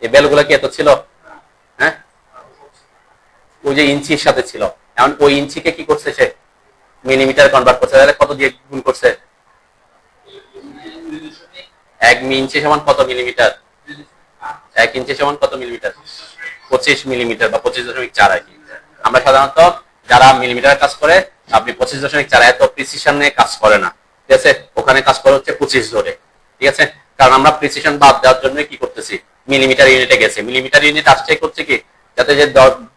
এই ভ্যালুগুলো কি এত ছিল? হ্যাঁ, ওই যে ইঞ্চির সাথে ছিল, এখন ওই ইঞ্চিকে কি করছে সে মিলিমিটার কনভার্ট করছে, তাহলে কত দিয়ে গুণ করছে, 1 ইঞ্চি সমান কত মিলিমিটার, 1 ইঞ্চি সমান কত মিলিমিটার, 25 মিলিমিটার বা 25.4 আর কি। আমরা সাধারণত যারা মিলিমিটার কাজ করে আপনি 25.4 এত প্রিসিশনে কাজ করে না, ঠিক আছে? ওখানে কাজ করে হচ্ছে 25 ধরে, ঠিক আছে? কারণ আমরা প্রিসিশন বাদ দেওয়ার জন্য কি করতেছি, মিলিমিটার ইউনিটে গেছে, মিলিমিটার ইউনিট আসছে করছে কি যাতে যে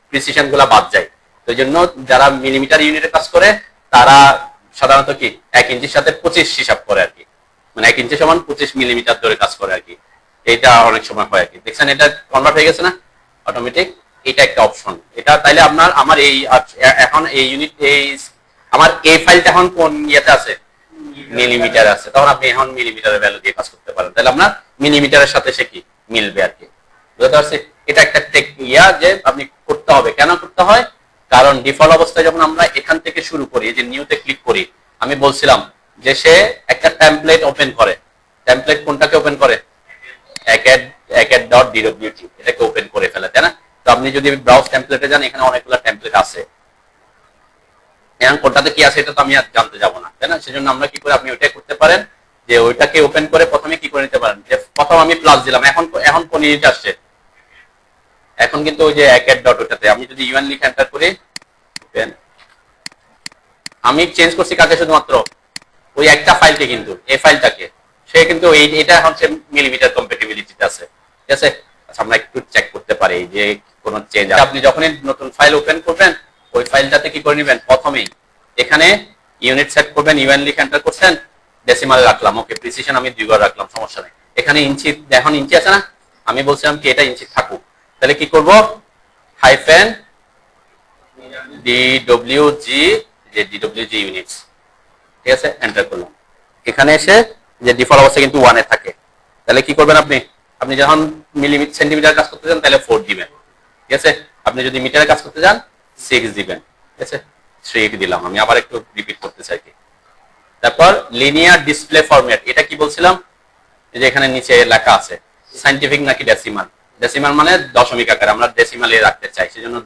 প্রিসিশন গুলা বাদ যায়। তো জন্য যারা মিলিমিটার ইউনিটে কাজ করে তারা সাধারণত কি 1 ইঞ্চির সাথে 25 হিসাব করে আর কি, মানে 1 ইঞ্চি সমান 25 মিলিমিটার ধরে কাজ করে আর কি। এটা অনেক সময় হয় আর কি। দেখছেন এটা কনভার্ট হয়ে গেছে না অটোমেটিক, এটা একটা অপশন। এটা তাইলে আমার এই এখন এই ইউনিট এই আমার এই ফাইলটা এখন কোন ইয়েতে আছে, মিলিমিটার আছে, তখন আপনি এখন মিলিমিটারের ভ্যালু দিয়ে কাজ করতে পারেন, তাহলে আপনার মিলিমিটারের সাথে সে কি মিলবে আর কি। বুঝতে পারছি? এটা একটা যে আপনি করতে হবে। কেন করতে হয়, কারণ ডিফল্ট অবস্থায় যখন আমরা এখান থেকে শুরু করি, যে নিউতে ক্লিক করি, আমি বলছিলাম যে সে একটা টেমপ্লেট ওপেন করে। টেমপ্লেট কোনটাকে ওপেন করে, acad.dwt, এটাকে ওপেন করে ফেলে, তাই না? তো আপনি যদি ব্রাউজ টেমপ্লেটে যান এখানে অনেকগুলো টেমপ্লেট আছে, এখন কোনটাতে কি আছে এটা তো আমি আর জানতে যাব না, তাই না? সেজন্য আমরা কি করে, আপনি ওইটাই করতে পারেন যে ওইটাকে ওপেন করে প্রথমে কি করে নিতে পারেন, যে প্রথম আমি প্লাস দিলাম, এখন কোন ইউনিট আসছে, এখন কিন্তু ওই যে acad.ওটাতে আমি যদি ইউএন লিখে এন্টার করি, আমি চেঞ্জ করছি কাকে, শুধুমাত্র ওই একটা ফাইলকে, কিন্তু এই ফাইলটাকে সে কিন্তু এটা হচ্ছে মিলিমিটার কম্প্যাটিবিলিটিতে আছে, ঠিক আছে? আচ্ছা আমরা একটু চেক করতে পারি যে কোন চেঞ্জ। আপনি যখনই নতুন ফাইল ওপেন করবেন ওই ফাইলটাতে কি করে নেবেন, প্রথমেই এখানে ইউনিট সেট করবেন, ইউএন লিখে এন্টার করছেন, ডেসিমাল রাখলাম, ওকে, প্রিসিশন আমি 2 ঘর রাখলাম, সমস্যা নেই। এখানে ইঞ্চি, এখন ইঞ্চি আছে না, আমি বলছিলাম কি এটা ইঞ্চি থাকুক, তাহলে কি করব, হাইফেন DWG, যে DWG ইউনিটস, ঠিক আছে, এন্টার করলাম। এখানে এসে যে ডিফল্ট অবস্থা কিন্তু 1 এ থাকে, তাহলে কি করবেন আপনি যখন মিলিমিটার সেন্টিমিটার কাজ করতে যান তাহলে 4 দিবেন, ঠিক আছে? আপনি যদি মিটারে কাজ করতে যান 6 দিবেন, ঠিক আছে? 3 দিলাম, আমি আবার একটু রিপিট করতে চাই কি। তারপর লিনিয়ার ডিসপ্লে ফরম্যাট, এটা কি বলছিলাম, যে এখানে নিচে লেখা আছে সায়েন্টিফিক নাকি ডেসিমাল। ডেসিমাল মানে দশমিক আকারে, আমরা ডেসিমালে রাখতে চাই, সেজন্য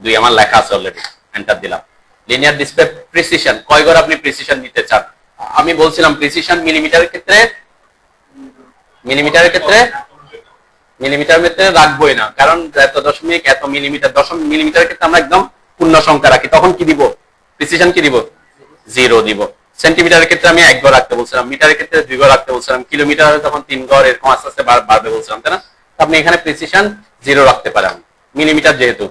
2 আমার লেখা আছে অলরেডি, এন্টার দিলাম। লিনিয়ার ডিসপ্লে প্রিসিশন, কয় ঘর আপনি প্রিসিশন নিতে চান, আমি বলছিলাম প্রিসিশন মিলিমিটারের ক্ষেত্রে রাখবোই না, কারণ এত দশমিক এত মিলিমিটার, দশমিক মিলিমিটারের ক্ষেত্রে আমরা একদম পূর্ণ সংখ্যা রাখি, তখন কি দিব, প্রিসিশন কি দিব, 0 দিব। সেন্টিমিটারের ক্ষেত্রে আমি 1 ঘর রাখতে বলছিলাম, মিটারের ক্ষেত্রে 2 ঘর রাখতে বলছিলাম, কিলোমিটারে তখন 3 ঘর, এরকম আস্তে আস্তে বাড়বে বলছিলাম, তাই না? আপনি এখানে প্রিসিশন 0 রাখতে পারেন, মিলিমিটার যেহেতু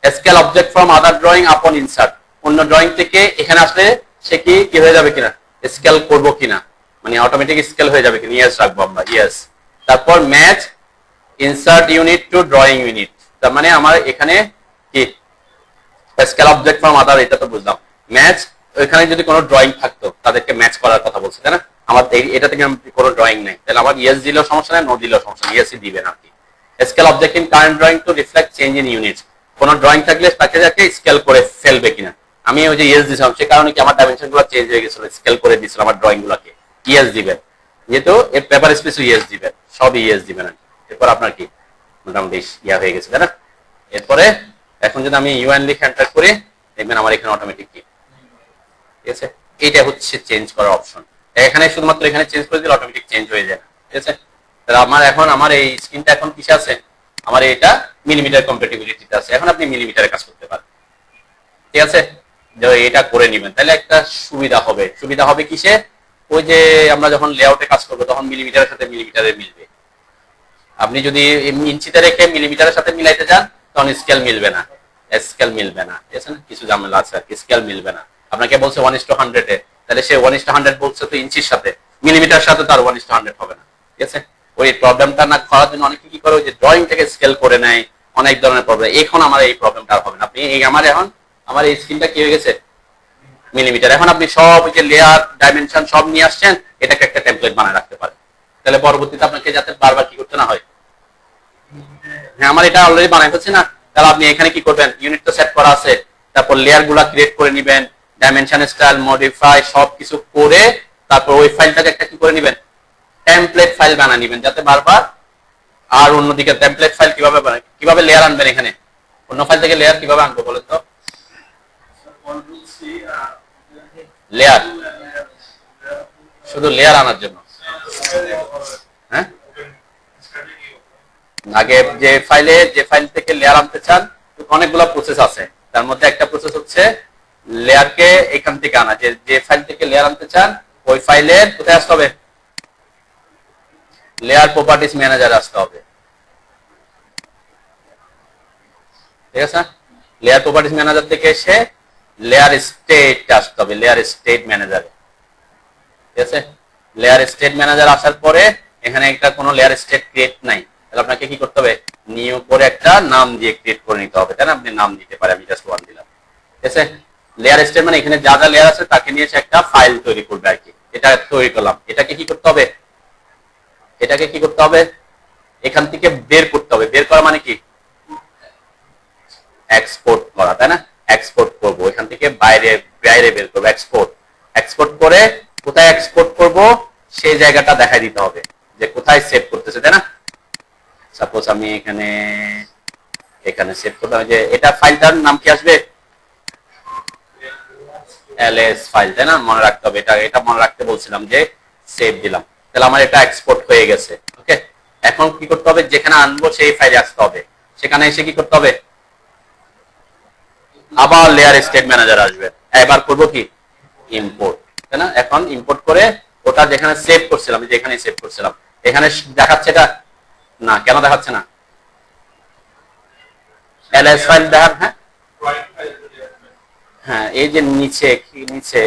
scale object from other drawing আপন ইনসার্ট, অন্য ড্রয়িং থেকে এখানে আসলে সে কি হয়ে যাবে কিনা, স্কেল করব কিনা, মানে অটোমেটিক স্কেল হয়ে যাবে কিনা, ইয়েস রাখবো আমরা, ইয়েস। তারপর match insert unit to drawing unit, তার মানে আমার এখানে কি স্কেল অবজেক্ট ফ্রম আদার, এটা তো বুঝলাম। ম্যাচ, ওইখানে যদি কোনো ড্রয়িং থাকতো তাদেরকে ম্যাচ করার কথা বলছে, তাই না? আমার এটা থেকে কোনো ড্রয়িং নেই, তাহলে আমার ইয়েস দিলেও সমস্যা নেই, নো দিলেও সমস্যা নেই, ইয়েসই দিবেন আর কি। Scale object in current drawing two reflect change in unit, কোনো ড্রয়িং থাকলে তাকে যাকে স্কেল করে ফেলবে কিনা, আমি ওই যে ইয়েস দিয়েছিলাম, সে কারণে কি আমার ডাইমেনশন গুলো চেঞ্জ হয়ে গেছিল, স্কেল করে দিয়েছিল আমার ড্রয়িং গুলোকে, ইয়েস দিবেন, যেহেতু এর পেপার স্পেস ইয়েস দিবেন, সব ইয়েস দিবেন। এরপর আপনার কি মোটামুটি ইয়া হয়ে গেছে, তাই না? এরপরে এখন যদি আমি ইউএন লিখে এন্টার করি, দেখবেন আমার এখানে অটোমেটিক কি, ঠিক আছে? এইটা হচ্ছে চেঞ্জ করার অপশন, এখানে শুধুমাত্র এখানে চেঞ্জ করে দিলে অটোমেটিক চেঞ্জ হয়ে যায়, ঠিক আছে? তাহলে আমার এই স্ক্রিনটা এখন কিসে আছে, আমার এটা মিলিমিটার কম্প্যাটিবিলিটিতে আছে, এখন আপনি মিলিমিটারে কাজ করতে পারেন, ঠিক আছে? যে এটা করে নেবেন, তাহলে একটা সুবিধা হবে কিসে, ওই যে আমরা যখন লেআউটে কাজ করবো তখন মিলিমিটারের সাথে মিলিমিটারে মিলবে। আপনি যদি ইঞ্চিতে রেখে মিলিমিটারের সাথে মিলাইতে যান তখন স্কেল মিলবে না, ঠিক আছে না? কিছু ঝামেলা আছে আর কি, স্কেল মিলবে না। আপনাকে বলছে 1:100 এ, তাহলে সে 1:100 বলছে তো ইঞ্চির সাথে, মিলিমিটার সাথে তার 1:100 হবে না, ঠিক আছে? ওই প্রবলেমটা না করার জন্য অনেকে কি করে, ওই যে ড্রয়িং থেকে স্কেল করে নেয়, অনেক ধরনের প্রবলেম। এখন আমার এই প্রবলেমটা আর হবে না, আপনি আমার এই স্ক্রিনটা কি হয়ে গেছে মিলিমিটার, এখন আপনি সব ওই যে লেয়ার ডাইমেনশন সব নিয়ে আসছেন, এটাকে একটা টেমপ্লেট বানায় রাখতে পারেন, তাহলে পরবর্তীতে আপনাকে যাতে বারবার কি করতে না হয়। হ্যাঁ, আমার এটা অলরেডি বানাই ফেলছি না, তাহলে আপনি এখানে কি করবেন, ইউনিট তো সেট করা আছে, তারপর লেয়ার গুলা ক্রিয়েট করে নিবেন, ডাইমেনশন স্টাইল মডিফাই সবকিছু করে তারপর ওই ফাইলটাকে একটা কি করে নিবেন, টেমপ্লেট ফাইল বানিয়ে নিবেন, যাতে বারবার। আর অন্যদিকে টেমপ্লেট ফাইল কিভাবে লেয়ার আনবেন, এখানে অন্য ফাইল থেকে লেয়ার কিভাবে আনবো বলেন তো? লেয়ার, শুধু লেয়ার আনার জন্য, হ্যাঁ, আগে যে ফাইল থেকে লেয়ার আনতে চান অনেকগুলো প্রসেস আছে, তার মধ্যে একটা প্রসেস হচ্ছে লেয়ারকে এখান থেকে আনা, যে ফাইল থেকে লেয়ার আনতে চান ওই ফাইলের কোথায় আসতে হবে, লেয়ার প্রপার্টিজ ম্যানেজার আসতে হবে, ঠিক আছে? লেয়ার প্রপার্টিজ ম্যানেজার থেকে এসে লেয়ার স্টেট আসতে হবে, লেয়ার স্টেট ম্যানেজারে, ঠিক আছে? লেয়ার স্টেট ম্যানেজার আসার পরে এখানে একটা কোনো লেয়ার স্টেট ক্রিয়েট নাই, তাহলে আপনাকে কি করতে হবে, নিউ করে একটা নাম দিয়ে ক্রিয়েট করে নিতে হবে, তাই না? আপনি নাম দিতে পারেন, আমি জাস্ট 1 দিলাম, ঠিক আছে? লেয়ার স্টেট মানে এখানে যা যা লেয়ার আছে তাকে নিয়ে এসে একটা ফাইল তৈরি করবে আর কি, এটা তৈরি করলাম, এটাকে কি করতে হবে, এখান থেকে বের করতে হবে, বের করা মানে কি, এক্সপোর্ট করা, তাই না? এক্সপোর্ট করব, এখান থেকে বাইরে বের করবো, এক্সপোর্ট করে কোথায় এক্সপোর্ট করব সেই জায়গাটা দেখাই দিতে হবে, যে কোথায় সেভ করতেছে, তাই না? সাপোজ আমি এখানে সেভ করতে হবে, যে এটা ফাইলটার নাম কি আসবে, ls ফাইল, তাই না? মনে রাখতে হবে, এটা মনে রাখতে বলছিলাম, যে সেভ দিলাম, তাহলে আমার এটা এক্সপোর্ট হয়ে গেছে। ওকে, এখন কি করতে হবে, যেখানে আনবো সেই ফাইলে আসতে হবে, সেখানে এসে কি করতে হবে, আবার লেয়ার স্টেট ম্যানেজার আসবে, এবার করব কি, ইম্পোর্ট, তাই না? এখন ইম্পোর্ট করে ওটা যেখানে সেভ করছিলাম, যেখানে সেভ করছিলাম, এখানে দেখাচ্ছে এটা না, কেন দেখাচ্ছে না, ls ফাইল দেখান, হ্যাঁ হ্যাঁ, এই যে নিচে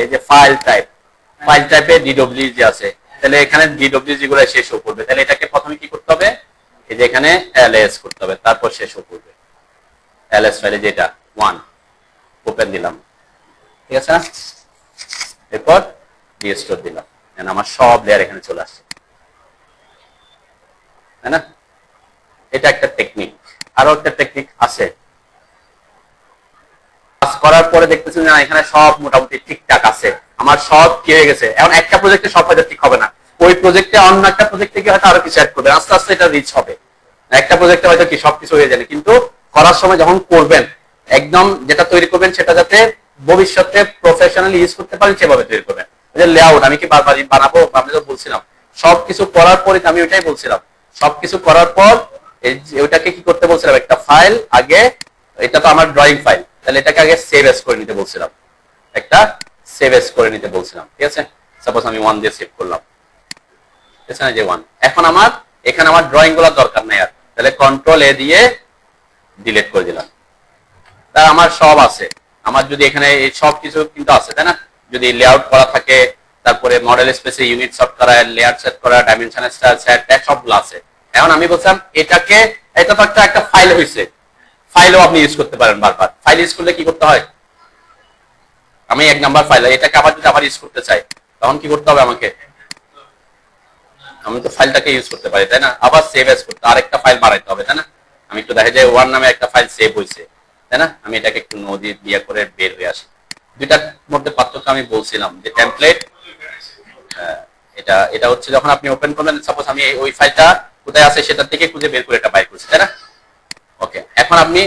এই যে ফাইল টাইপে DWG আছে, তাহলে এখানে DWG গুলো শেষ করবে, তাহলে এটাকে প্রথমে কি করতে হবে, এই যে এখানে ls করতে হবে, তারপর শেষ করবে, ls ফাইলে যেটা 1 ওপেন দিলাম, ঠিক আছে? এরপর রিস্টোর দিলাম, আমার সব লেয়ার এখানে চলে আসছে, তাই না? এটা একটা টেকনিক। আরো একটা টেকনিক আছে, কাজ করার পরে দেখতেছি না এখানে সব মোটামুটি ঠিকঠাক আছে, আমার সব কি হয়ে গেছে, এখন একটা প্রজেক্টে সব হয়তো ঠিক হবে না, ওই প্রজেক্টে অন্য একটা প্রজেক্ট থেকে হয়তো আরো কিছু অ্যাড করবে, আস্তে আস্তে এটা রিচ হবে, একটা প্রজেক্টে হয়তো কি সবকিছু হয়ে যাবে, কিন্তু করার সময় যখন করবেন একদম যেটা তৈরি করবেন সেটা যাতে ভবিষ্যতে প্রফেশনালি ইউজ করতে পারেন সেভাবে তৈরি করবেন। যে লেআউট আমি কি বারবার বানাবো, আমি তো বলছিলাম সবকিছু করার পরে, আমি ওইটাই বলছিলাম, সবকিছু করার পর ওইটাকে কি করতে বলছিলাম, একটা ফাইল আগে, এটা তো আমার ড্রয়িং ফাইল, তাহলে এটাকে আগে সেভ এস করে নিতে বলছিলাম, একটা সেভ এস করে নিতে বলছিলাম, ঠিক আছে? সাপোজ আমি 1 দিয়ে সেভ করলাম, ঠিক আছে না, যে 1। এখন এখানে আমার ড্রয়িং গুলো দরকার নাই আর, তাহলে কন্ট্রোল এ দিয়ে ডিলিট করে দিলাম। তার আমার সব আছে, আমার যদি এখানে এই সব কিছু কিন্তু আছে, তাই না? যদি লেআউট করা থাকে, তারপরে মডেল স্পেসে ইউনিট সেট করা, লেয়ার সেট করা, ডাইমেনশন সেট সবগুলো আছে। এখন আমি বলছিলাম এটাকে, এটা তো একটা ফাইল হয়েছে, ফাইলও আপনি ইউজ করতে পারেন বারবার। ফাইল ইউজ করলে কি করতে হয়, আমি 1 নাম্বার ফাইল, এটাকে আবার যদি আবার ইউজ করতে চাই তখন কি করতে হবে আমাকে, আমি তো ফাইলটাকে ইউজ করতে পারি, তাই না? আবার সেভ এস করতে আরেকটা ফাইল বানাইতে হবে, তাই না? আমি একটু দেখা যায় 1 নামে একটা ফাইল সেভ হয়েছে, তাই না? আমি এটাকে একটু নদী দিয়ে করে বের হয়ে আসি। দুইটার মধ্যে পার্থক্য আমি বলছিলাম যে টেমপ্লেট, এটা হচ্ছে যখন আপনি ওপেন করবেন, সাপোজ আমি ওই ফাইলটা কোথায় আছে সেটা থেকে খুঁজে বের করে এটা বাইর করছি, তাই না? ওকে, এখন আপনি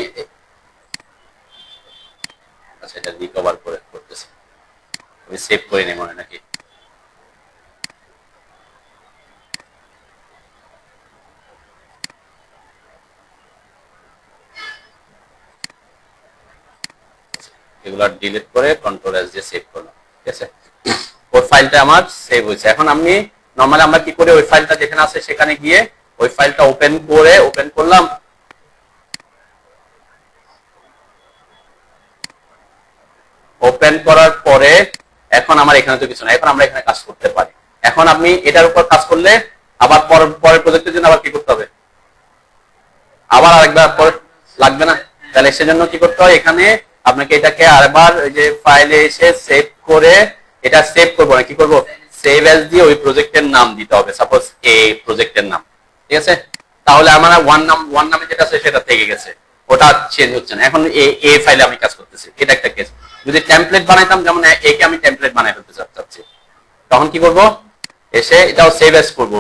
আচ্ছা এটা রিকভার করে করতেছি, আমি সেভ করে নেই মনে নাকি, এগুলো ডিলিট করে কন্ট্রোল এস দিয়ে সেভ করলাম, ঠিক আছে? ওই ফাইলটা আমার সেভ হয়েছে। এখন আমি নরমালি আমরা কি করে ওই ফাইলটা যেখানে আছে সেখানে গিয়ে ওই ফাইলটা ওপেন করলাম, ওপেন করার পরে এখন আমার এখানে তো কিছু না, এখন আমরা এখানে কাজ করতে পারি। এখন আপনি এটার উপর কাজ করলে আবার পরের প্রজেক্টের জন্য আবার কি করতে হবে, আবার আরেকবার পরে লাগবে না, তাহলে সেজন্য কি করতে হয়, এখানে আপনাকে এটাকে আরেকবার ওই যে ফাইলে এসে সেভ করে, এটা সেভ করবো না, কি করব, সেভ এস দিয়ে ওই প্রজেক্টের নাম দিতে হবে, সাপোজ এ প্রজেক্টের নাম, ঠিক আছে? তাহলে আমার ওয়ান নামে যেটা আছে সেটা থেকে গেছে, ওটা চেঞ্জ হচ্ছে না। এখন এ ফাইলে আমি কাজ করতেছি, এটা একটা কেস। যদি টেমপ্লেট বানাইতাম, যেমন এ কে আমি টেমপ্লেট বানাই ফেলতে চাচ্ছি, তখন কি করব, এসে এটাও সেভ এস করব,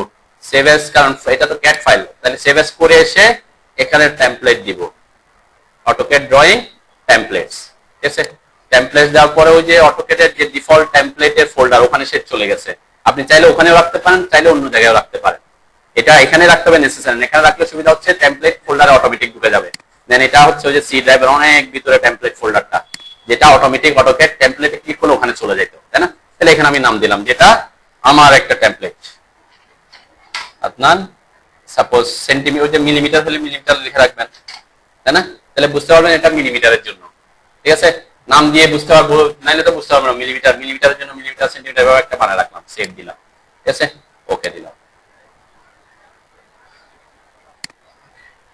সেভ এস, কারণ এটা তো ক্যাট ফাইল, তাহলে সেভ এস করে এসে এখানে টেমপ্লেট দিব, অটোক্যাড ড্রয়িং টেমপ্লেটস, ঠিক আছে? টেমপ্লেটস দেওয়ার পরে ওই যে অটোক্যাডের যে ডিফল্ট টেমপ্লেটের ফোল্ডার ওখানে সেট চলে গেছে। আপনি চাইলে ওখানেও রাখতে পারেন, চাইলে অন্য জায়গায় রাখতে পারেন। এটা এখানে রাখতে হবে নেসেসারি, এখানে রাখলে সুবিধা হচ্ছে টেমপ্লেট ফোল্ডারে অটোমেটিক ঢুকে যাবে। দেন এটা হচ্ছে ওই যে সি ড্রাইভের অনেক ভিতরে টেমপ্লেট ফোল্ডারটা, যেটা অটোমেটিক অটোক্যাড টেমপ্লেটে ক্লিক করলে ওখানে চলে যেত, তাই না? তাহলে এখানে আমি নাম দিলাম যেটা আমার একটা টেমপ্লেট, আপনার সাপোজ সেন্টিমিটার, ওই যে মিলিমিটার হলে মিলিমিটার লিখে রাখবেন, তাই না? তাহলে বুঝতে পারবেন এটা মিলিমিটারের জন্য, ঠিক আছে? নাম দিয়ে বুঝতে পারবো, নাইলে তো বুঝতে পারবো না। মিলিমিটারের জন্য মিলিমিটার, সেন্টিমিটার এভাবে একটা বানায় রাখলাম, সেভ দিলাম, ঠিক আছে? ওকে দিলাম,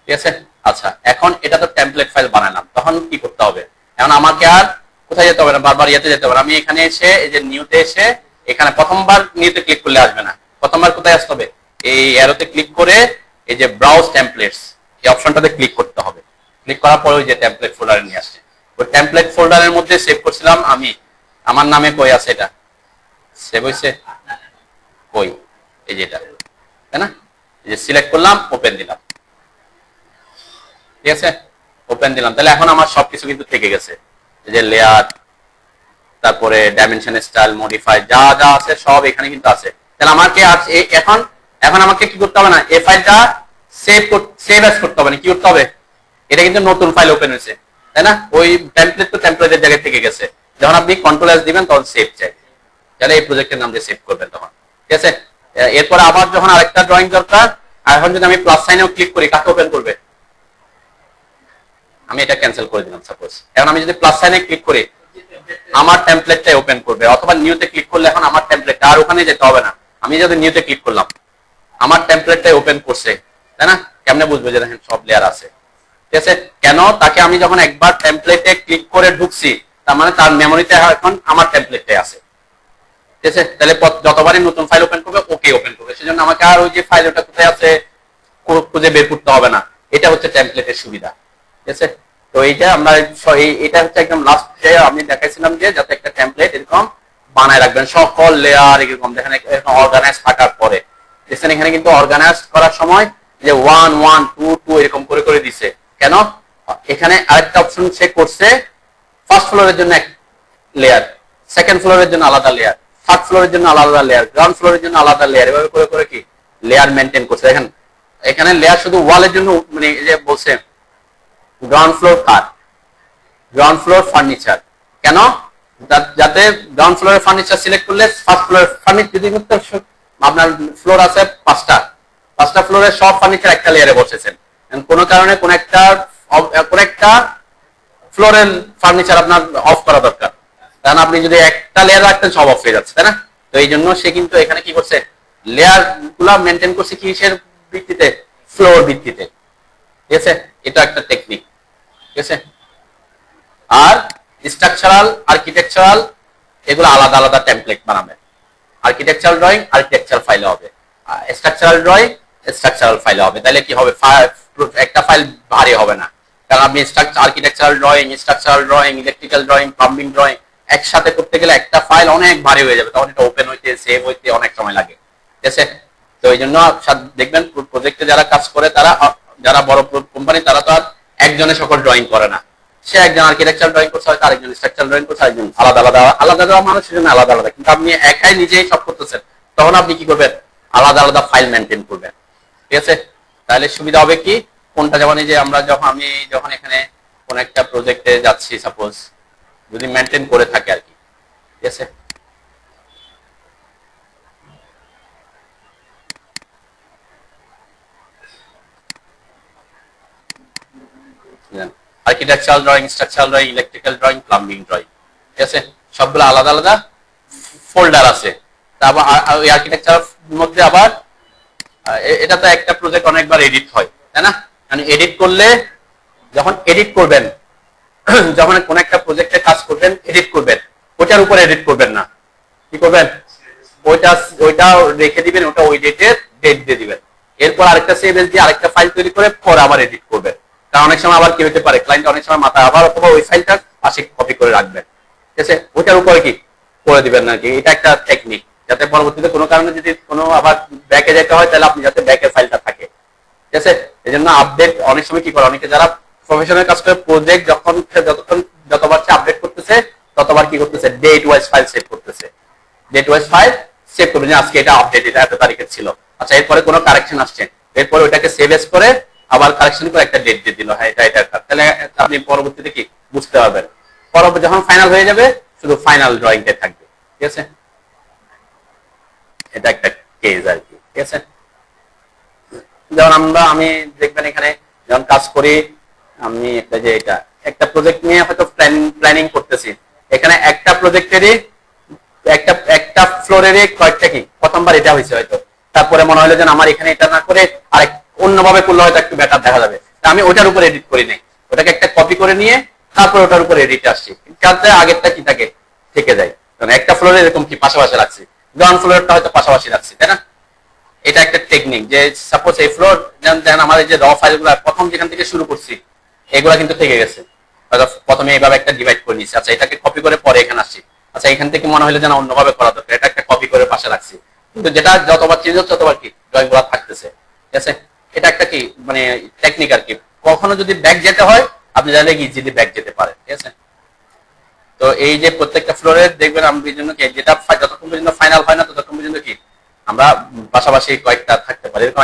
ঠিক আছে? আচ্ছা, এখন এটা তো টেমপ্লেট ফাইল বানালাম, তখন কি করতে হবে? এখন আমাকে আর কোথায় যেতে হবে না, বারবার ইয়েতে যেতে হবে। আমি এখানে এসে এই যে নিউতে এসে এখানে প্রথমবার নিউতে ক্লিক করলে আসবে না, প্রথমবার কোথায় আসতে হবে, এই অ্যারোতে ক্লিক করে এই যে ব্রাউজ টেমপ্লেটস এই অপশনটাতে ক্লিক করতে হবে। ক্লিক করার পরে ওই যে টেমপ্লেট ফোল্ডারে নিয়ে আসছে, ওই টেমপ্লেট ফোল্ডারের মধ্যে সেভ করছিলাম আমি, আমার নামে কই আছে, এটা সেভ হয়েছে কই, এই যেটা, তাই না? এই যে সিলেক্ট করলাম, ওপেন দিলাম, ঠিক আছে? ওপেন দিলাম, তাহলে এখন আমার সবকিছু কিন্তু থেকে গেছে, এই যে লেয়ার, তারপরে ডাইমেনশন, স্টাইল, মডিফাই, যা যা আছে সব এখানে কিন্তু আছে। তাহলে আমাকে এখন এখন আমাকে কি করতে হবে না, এই ফাইলটা সেভ এস করতে হবে না, কি করতে হবে, এটা কিন্তু নতুন ফাইল ওপেন হয়েছে, তাই না? ওই টেমপ্লেট তো টেমপ্লেটের জায়গায় থেকে গেছে, যখন আপনি কন্ট্রোল এস দিবেন তখন সেভ চাই, তাহলে এই প্রজেক্টের নাম দিয়ে সেভ করবেন তখন, ঠিক আছে? এরপরে আবার যখন আরেকটা ড্রয়িং দরকার, এখন যদি আমি প্লাস সাইনেও ক্লিক করি, কাকে ওপেন করবে, আমি এটা ক্যান্সেল করে দিলাম সাপোজ। এখন আমি যদি প্লাস সাইনে ক্লিক করি আমার টেমপ্লেটটাই ওপেন করবে, অথবা নিউতে ক্লিক করলে এখন আমার টেমপ্লেটটা আর ওখানে যেতে হবে না, আমি যদি নিউতে ক্লিক করলাম আমার টেমপ্লেটটাই ওপেন করছে, তাই না? কেমনে বুঝবো যে দেখেন সব লেয়ার আছে, ঠিক আছে? কেন, তাকে আমি যখন একবার টেমপ্লেটে ক্লিক করে ঢুকছি, তার মানে তার মেমোরিতে এখন আমার টেমপ্লেটটাই আছে, ঠিক আছে? তাহলে যতবারই নতুন ফাইল ওপেন করবে ওকে ওপেন করবে, সেজন্য আমাকে আর ওই যে ফাইল ওটা কোথায় আছে খুঁজে বের করতে হবে না। এটা হচ্ছে টেমপ্লেটের সুবিধা, ঠিক আছে? তো এইটা আমরা এটা হচ্ছে একদম লাস্ট যে আমি দেখাইছিলাম যে যাতে একটা টেমপ্লেট এরকম বানায় রাখবেন, সকল লেয়ার এরকম দেখেন অর্গানাইজ থাকার পরে দেখছেন, এখানে কিন্তু অর্গানাইজ করার সময় যে 1 1 2 2 এরকম করে করে দিছে, কেন? এখানে আরেকটা অপশন চেক করছে, ফার্স্ট ফ্লোরের জন্য এক লেয়ার, সেকেন্ড ফ্লোরের জন্য আলাদা লেয়ার, থার্ড ফ্লোরের জন্য আলাদা লেয়ার, গ্রাউন্ড ফ্লোরের জন্য আলাদা লেয়ার, এভাবে করে করে কি লেয়ার মেনটেন করছে। দেখেন এখানে লেয়ার শুধু ওয়ালের জন্য, মানে এই যে বলছে গ্রাউন্ড ফ্লোর কার, গ্রাউন্ড ফ্লোর ফার্নিচার, কেন? যাতে গ্রাউন্ড ফ্লোরের ফার্নিচার সিলেক্ট করলে ফার্স্ট ফ্লোর ফার্নিচার যদি আপনার ফ্লোর আছে পাঁচটা ফ্লোরের সব ফার্নিচার একটা লেয়ারে বসেছেন, কোন কারণে কোন একটা কোন একটা ফ্লোরের ফার্নিচার আপনার অফ করা দরকার, কারণ আপনি যদি একটা লেয়ার রাখতেন সব অফ হয়ে যাচ্ছে, তাই না? তো এই জন্য সে কিন্তু এখানে কি করছে, লেয়ার গুলা মেনটেন করছে কিসের ভিত্তিতে, ফ্লোর ভিত্তিতে, ঠিক আছে? এটা একটা টেকনিক, ঠিক আছে? আর স্ট্রাকচারাল, আর্কিটেকচারাল এগুলো আলাদা আলাদা টেমপ্লেট বানাবে। আর্কিটেকচারাল ড্রয়িং আর্কিটেকচারাল ফাইলে হবে, স্ট্রাকচারাল ড্রয়িং স্ট্রাকচারাল ফাইলে হবে। তাহলে কি হবে, একটা ফাইল ভারী হবে না, কারণ আপনি architectural drawing, structural drawing, electrical drawing, plumbing drawing একসাথে করতে গেলে একটা ফাইল অনেক ভারী হয়ে যাবে, তখন এটা ওপেন হইতে সেভ হইতে অনেক সময় লাগে, ঠিক আছে? তো এই জন্য দেখবেন প্রজেক্টে যারা কাজ করে তারা, যারা বড় কোম্পানি, তারা তো আর একজনে সকল ড্রয়িং করে না। সে একজন আর্কিটেকচার ড্রয়িং করছে, হয়তো আরেকজন স্ট্রাকচার ড্রয়িং করছে, আরেকজন আলাদা আলাদা আলাদা আলাদা মানুষের জন্য আলাদা আলাদা, কিন্তু আপনি একাই নিজেই সব করতেছেন, তখন আপনি কি করবেন, আলাদা আলাদা ফাইল মেনটেন করবেন, ঠিক আছে? তাহলে সুবিধা হবে কি, কোনটা যেমন এই যে আমরা যখন এখানে কোন একটা প্রজেক্টে যাচ্ছি, সাপোজ যদি মেনটেন করে থাকে আর কি, ঠিক আছে? Architectural drawing, structural drawing, electrical drawing, plumbing drawing, ঠিক আছে? সবগুলো আলাদা আলাদা ফোল্ডার আছে। তারপর ওই আর্কিটেকচার মধ্যে আবার এটা তো একটা প্রজেক্ট অনেকবার এডিট হয়, তাই না? মানে এডিট করলে, যখন এডিট করবেন, যখন কোন একটা প্রজেক্টে কাজ করবেন, এডিট করবেন, ওটার উপর এডিট করবেন না, কি করবেন, ওইটা রেখে দিবেন, ওটা ওই ডেটের ডেট দিয়ে দিবেন, এরপর আরেকটা সেভ এস দিয়ে আরেকটা ফাইল তৈরি করে পরে আবার এডিট করবেন। কারণ অনেক সময় আবার কি হতে পারে, ক্লায়েন্ট অনেক সময় মাথা আবার, অথবা ওই ফাইলটা পাশে কপি করে রাখবেন, ঠিক আছে? ওইটার উপরে কি করে দিবেন নাকি, এটা একটা টেকনিক, যাতে পরবর্তীতে কোনো কারণে যদি কোনো আবার ব্যাকে যেতে হয়, তাহলে আপনি যাতে ব্যাকের ফাইলটা থাকে, ঠিক আছে? এই জন্য আপডেট অনেক সময় কি করে, অনেকে যারা প্রফেশনাল কাজ করে, প্রজেক্ট যতবার আপডেট করতেছে, ততবার কি করতেছে, ডেট ওয়াইজ ফাইল সেভ করতেছে, ডেট ওয়াইজ ফাইল সেভ করবেন, যে আজকে এটা আপডেট, এটা এত তারিখের ছিল, আচ্ছা এরপরে কোনো কারেকশন আসছে, এরপরে ওইটাকে সেভ এস করে আবার কারেকশন করে একটা ডেট দিয়ে দিল, হ্যাঁ এটা, তাহলে আপনি পরবর্তীতে কি বুঝতে পারবেন, পরবর্তী যখন ফাইনাল হয়ে যাবে শুধু ফাইনাল ড্রয়িংটা থাকবে, ঠিক আছে? এটা একটা কেস আর কি, ঠিক আছে? যেমন আমি দেখবেন এখানে যখন কাজ করি, আমি একটা প্রজেক্ট নিয়ে হয়তো প্ল্যানিং করতেছি, এখানে একটা প্রজেক্টেরই একটা ফ্লোরেরই কয়েকটা কি প্রথমবার এটা হয়েছে হয়তো, তারপরে মনে হলো যে আমার এখানে এটা না করে আরেক অন্যভাবে করলে হয়তো একটু বেটার দেখা যাবে, আমি ওটার উপর এডিট করি নাই, ওটাকে একটা কপি করে নিয়ে তারপর ওটার উপর এডিট আসছি, যাতে আগেরটা কি থাকে, থেকে যায়। একটা ফ্লোরে এরকম কি পাশাপাশি রাখছি, গ্রাউন্ড ফ্লোরটা হয়তো পাশাপাশি রাখছি, তাই না? এটা একটা টেকনিক, যে সাপোজ এই ফ্লোর যেন আমাদের যে র ফাইলগুলো প্রথম যেখান থেকে শুরু করছি, এগুলা কিন্তু থেকে গেছে, প্রথমে এইভাবে একটা ডিভাইড করে নিচ্ছি, আচ্ছা এটাকে কপি করে পরে এখানে আসছি, আচ্ছা এখান থেকে মনে হলো যেন অন্যভাবে করা দরকার, এটা একটা কপি করে পাশে রাখছি, কিন্তু যেটা যতবার চেঞ্জ হচ্ছে ততবার কি ড্রয়িং গুলা থাকতেছে, ঠিক আছে? এটা একটা কি মানে টেকনিক আর কি, কখনো যদি ব্যাক যেতে হয় আপনি চাইলে ইজিলি ব্যাক যেতে পারেন, ঠিক আছে? তো এই যে প্রত্যেকটা ফ্লোরে দেখবেন আমি এই জন্য কি, যেটা যতক্ষণ পর্যন্ত ফাইনাল হয় না ততক্ষণ পর্যন্ত কি আমরা পাশাপাশি কয়েকটা থাকতে পারি, এরকম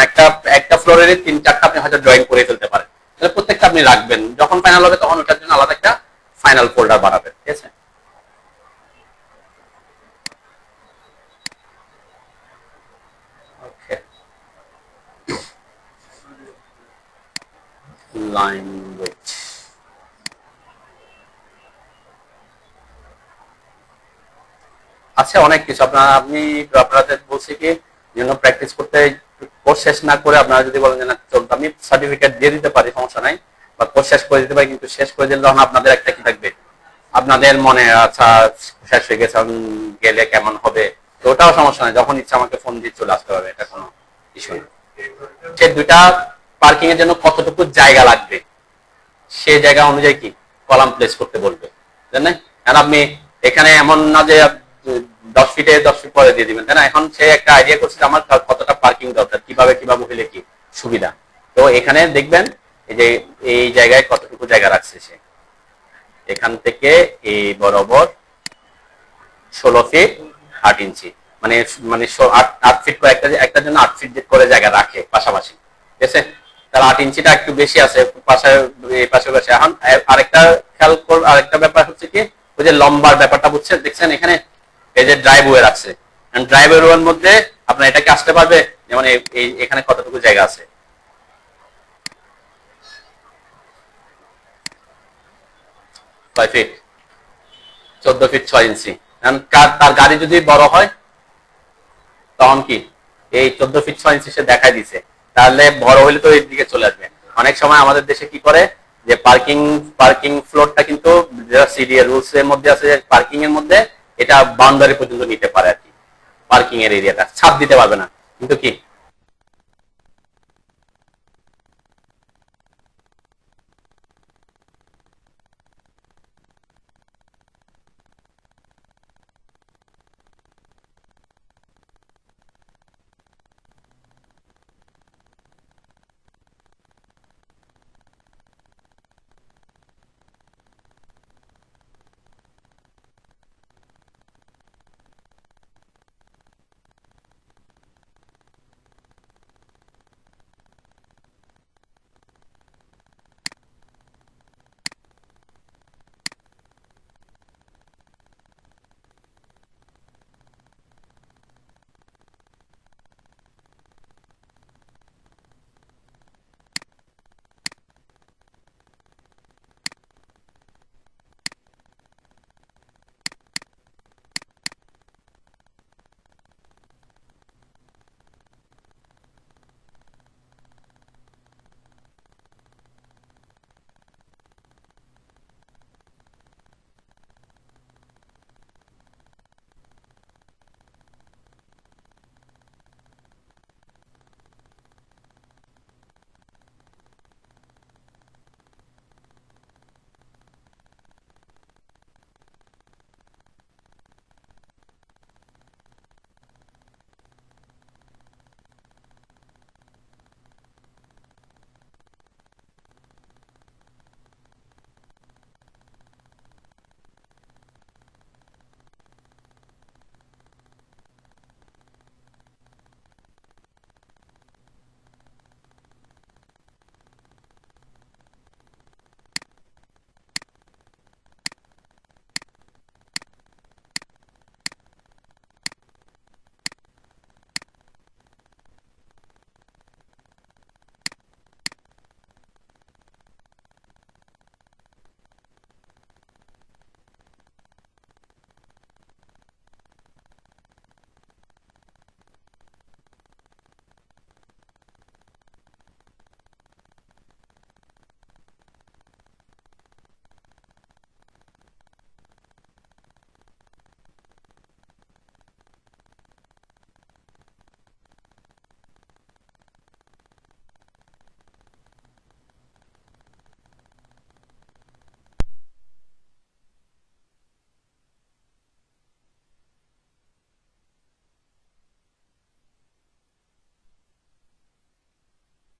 একটা ফ্লোরের 3-4টা আপনি হয়তো ড্রয়িং করে ফেলতে পারেন, তাহলে প্রত্যেকটা আপনি রাখবেন, যখন ফাইনাল হবে তখন ওটার জন্য আলাদা একটা ফাইনাল ফোল্ডার বানাবেন, ঠিক আছে? ওকে, ল্যাঙ্গুয়েজ আছে অনেক কিছু, আপনাদের বলছি কি জন্য প্র্যাকটিস করতে, কোর্স শেষ না করে আপনারা যদি বলেন যে না চলতো, আমি সার্টিফিকেট দিয়ে দিতে পারি, সমস্যা নাই, বা কোর্স শেষ করে দিতে পারি, কিন্তু শেষ করে দিলে তখন আপনাদের একটা কি থাকবে, আপনাদের মনে আচ্ছা শেষ হয়ে গেছে, গেলে কেমন হবে, তো ওটাও সমস্যা নাই, যখন ইচ্ছা আমাকে ফোন দিয়ে চলে আসতে হবে, এটা কোনো ইস্যু নেই। সে দুইটা পার্কিং এর জন্য কতটুকু জায়গা লাগবে, সে জায়গা অনুযায়ী কি কলাম প্লেস করতে বলবে, জানেন? আর আপনি এখানে এমন না যে 10 ফিটে 10 ফিট পরে দিয়ে দিবেন, তাই না? এখন সে একটা আইডিয়া করছে আমার কতটা পার্কিং দরকার, কিভাবে হইলে কি সুবিধা, তো এখানে দেখবেন এই যে এই জায়গায় কতটুকু জায়গা রাখছে সে, এখান থেকে এই বরাবর 16 ফিট 8 ইঞ্চি, মানে মানে 8 ফিট করে একটা জন্য 8 ফিট করে জায়গা রাখে পাশাপাশি, ঠিক আছে? তার 8 ইঞ্চিটা একটু বেশি আছে পাশে, পাশে এখন আরেকটা খেয়াল করব, আরেকটা ব্যাপার হচ্ছে কি ওই যে লম্বার ব্যাপারটা বুঝছেন, দেখছেন এখানে এই যে ড্রাইভওয়ে রাখছে, ড্রাইভওয়ের মধ্যে আপনার এটাকে আসতে পারবে, যেমন এখানে কতটুকু জায়গা আছে, কয় ফিট? 14 ফিট 6 ইঞ্চি। তার গাড়ি যদি বড় হয় তখন কি এই 14 ফিট 6 ইঞ্চি সে দেখাই দিছে, তাহলে বড় হলে তো এর দিকে চলে আসবে। অনেক সময় আমাদের দেশে কি করে যে পার্কিং ফ্লোরটা কিন্তু যেটা সিডিএ রুলস এর মধ্যে আছে, পার্কিং এর মধ্যে এটা বাউন্ডারি পর্যন্ত নিতে পারে আর কি, পার্কিং এর এরিয়াটা ছাপ দিতে পারবে না, কিন্তু কি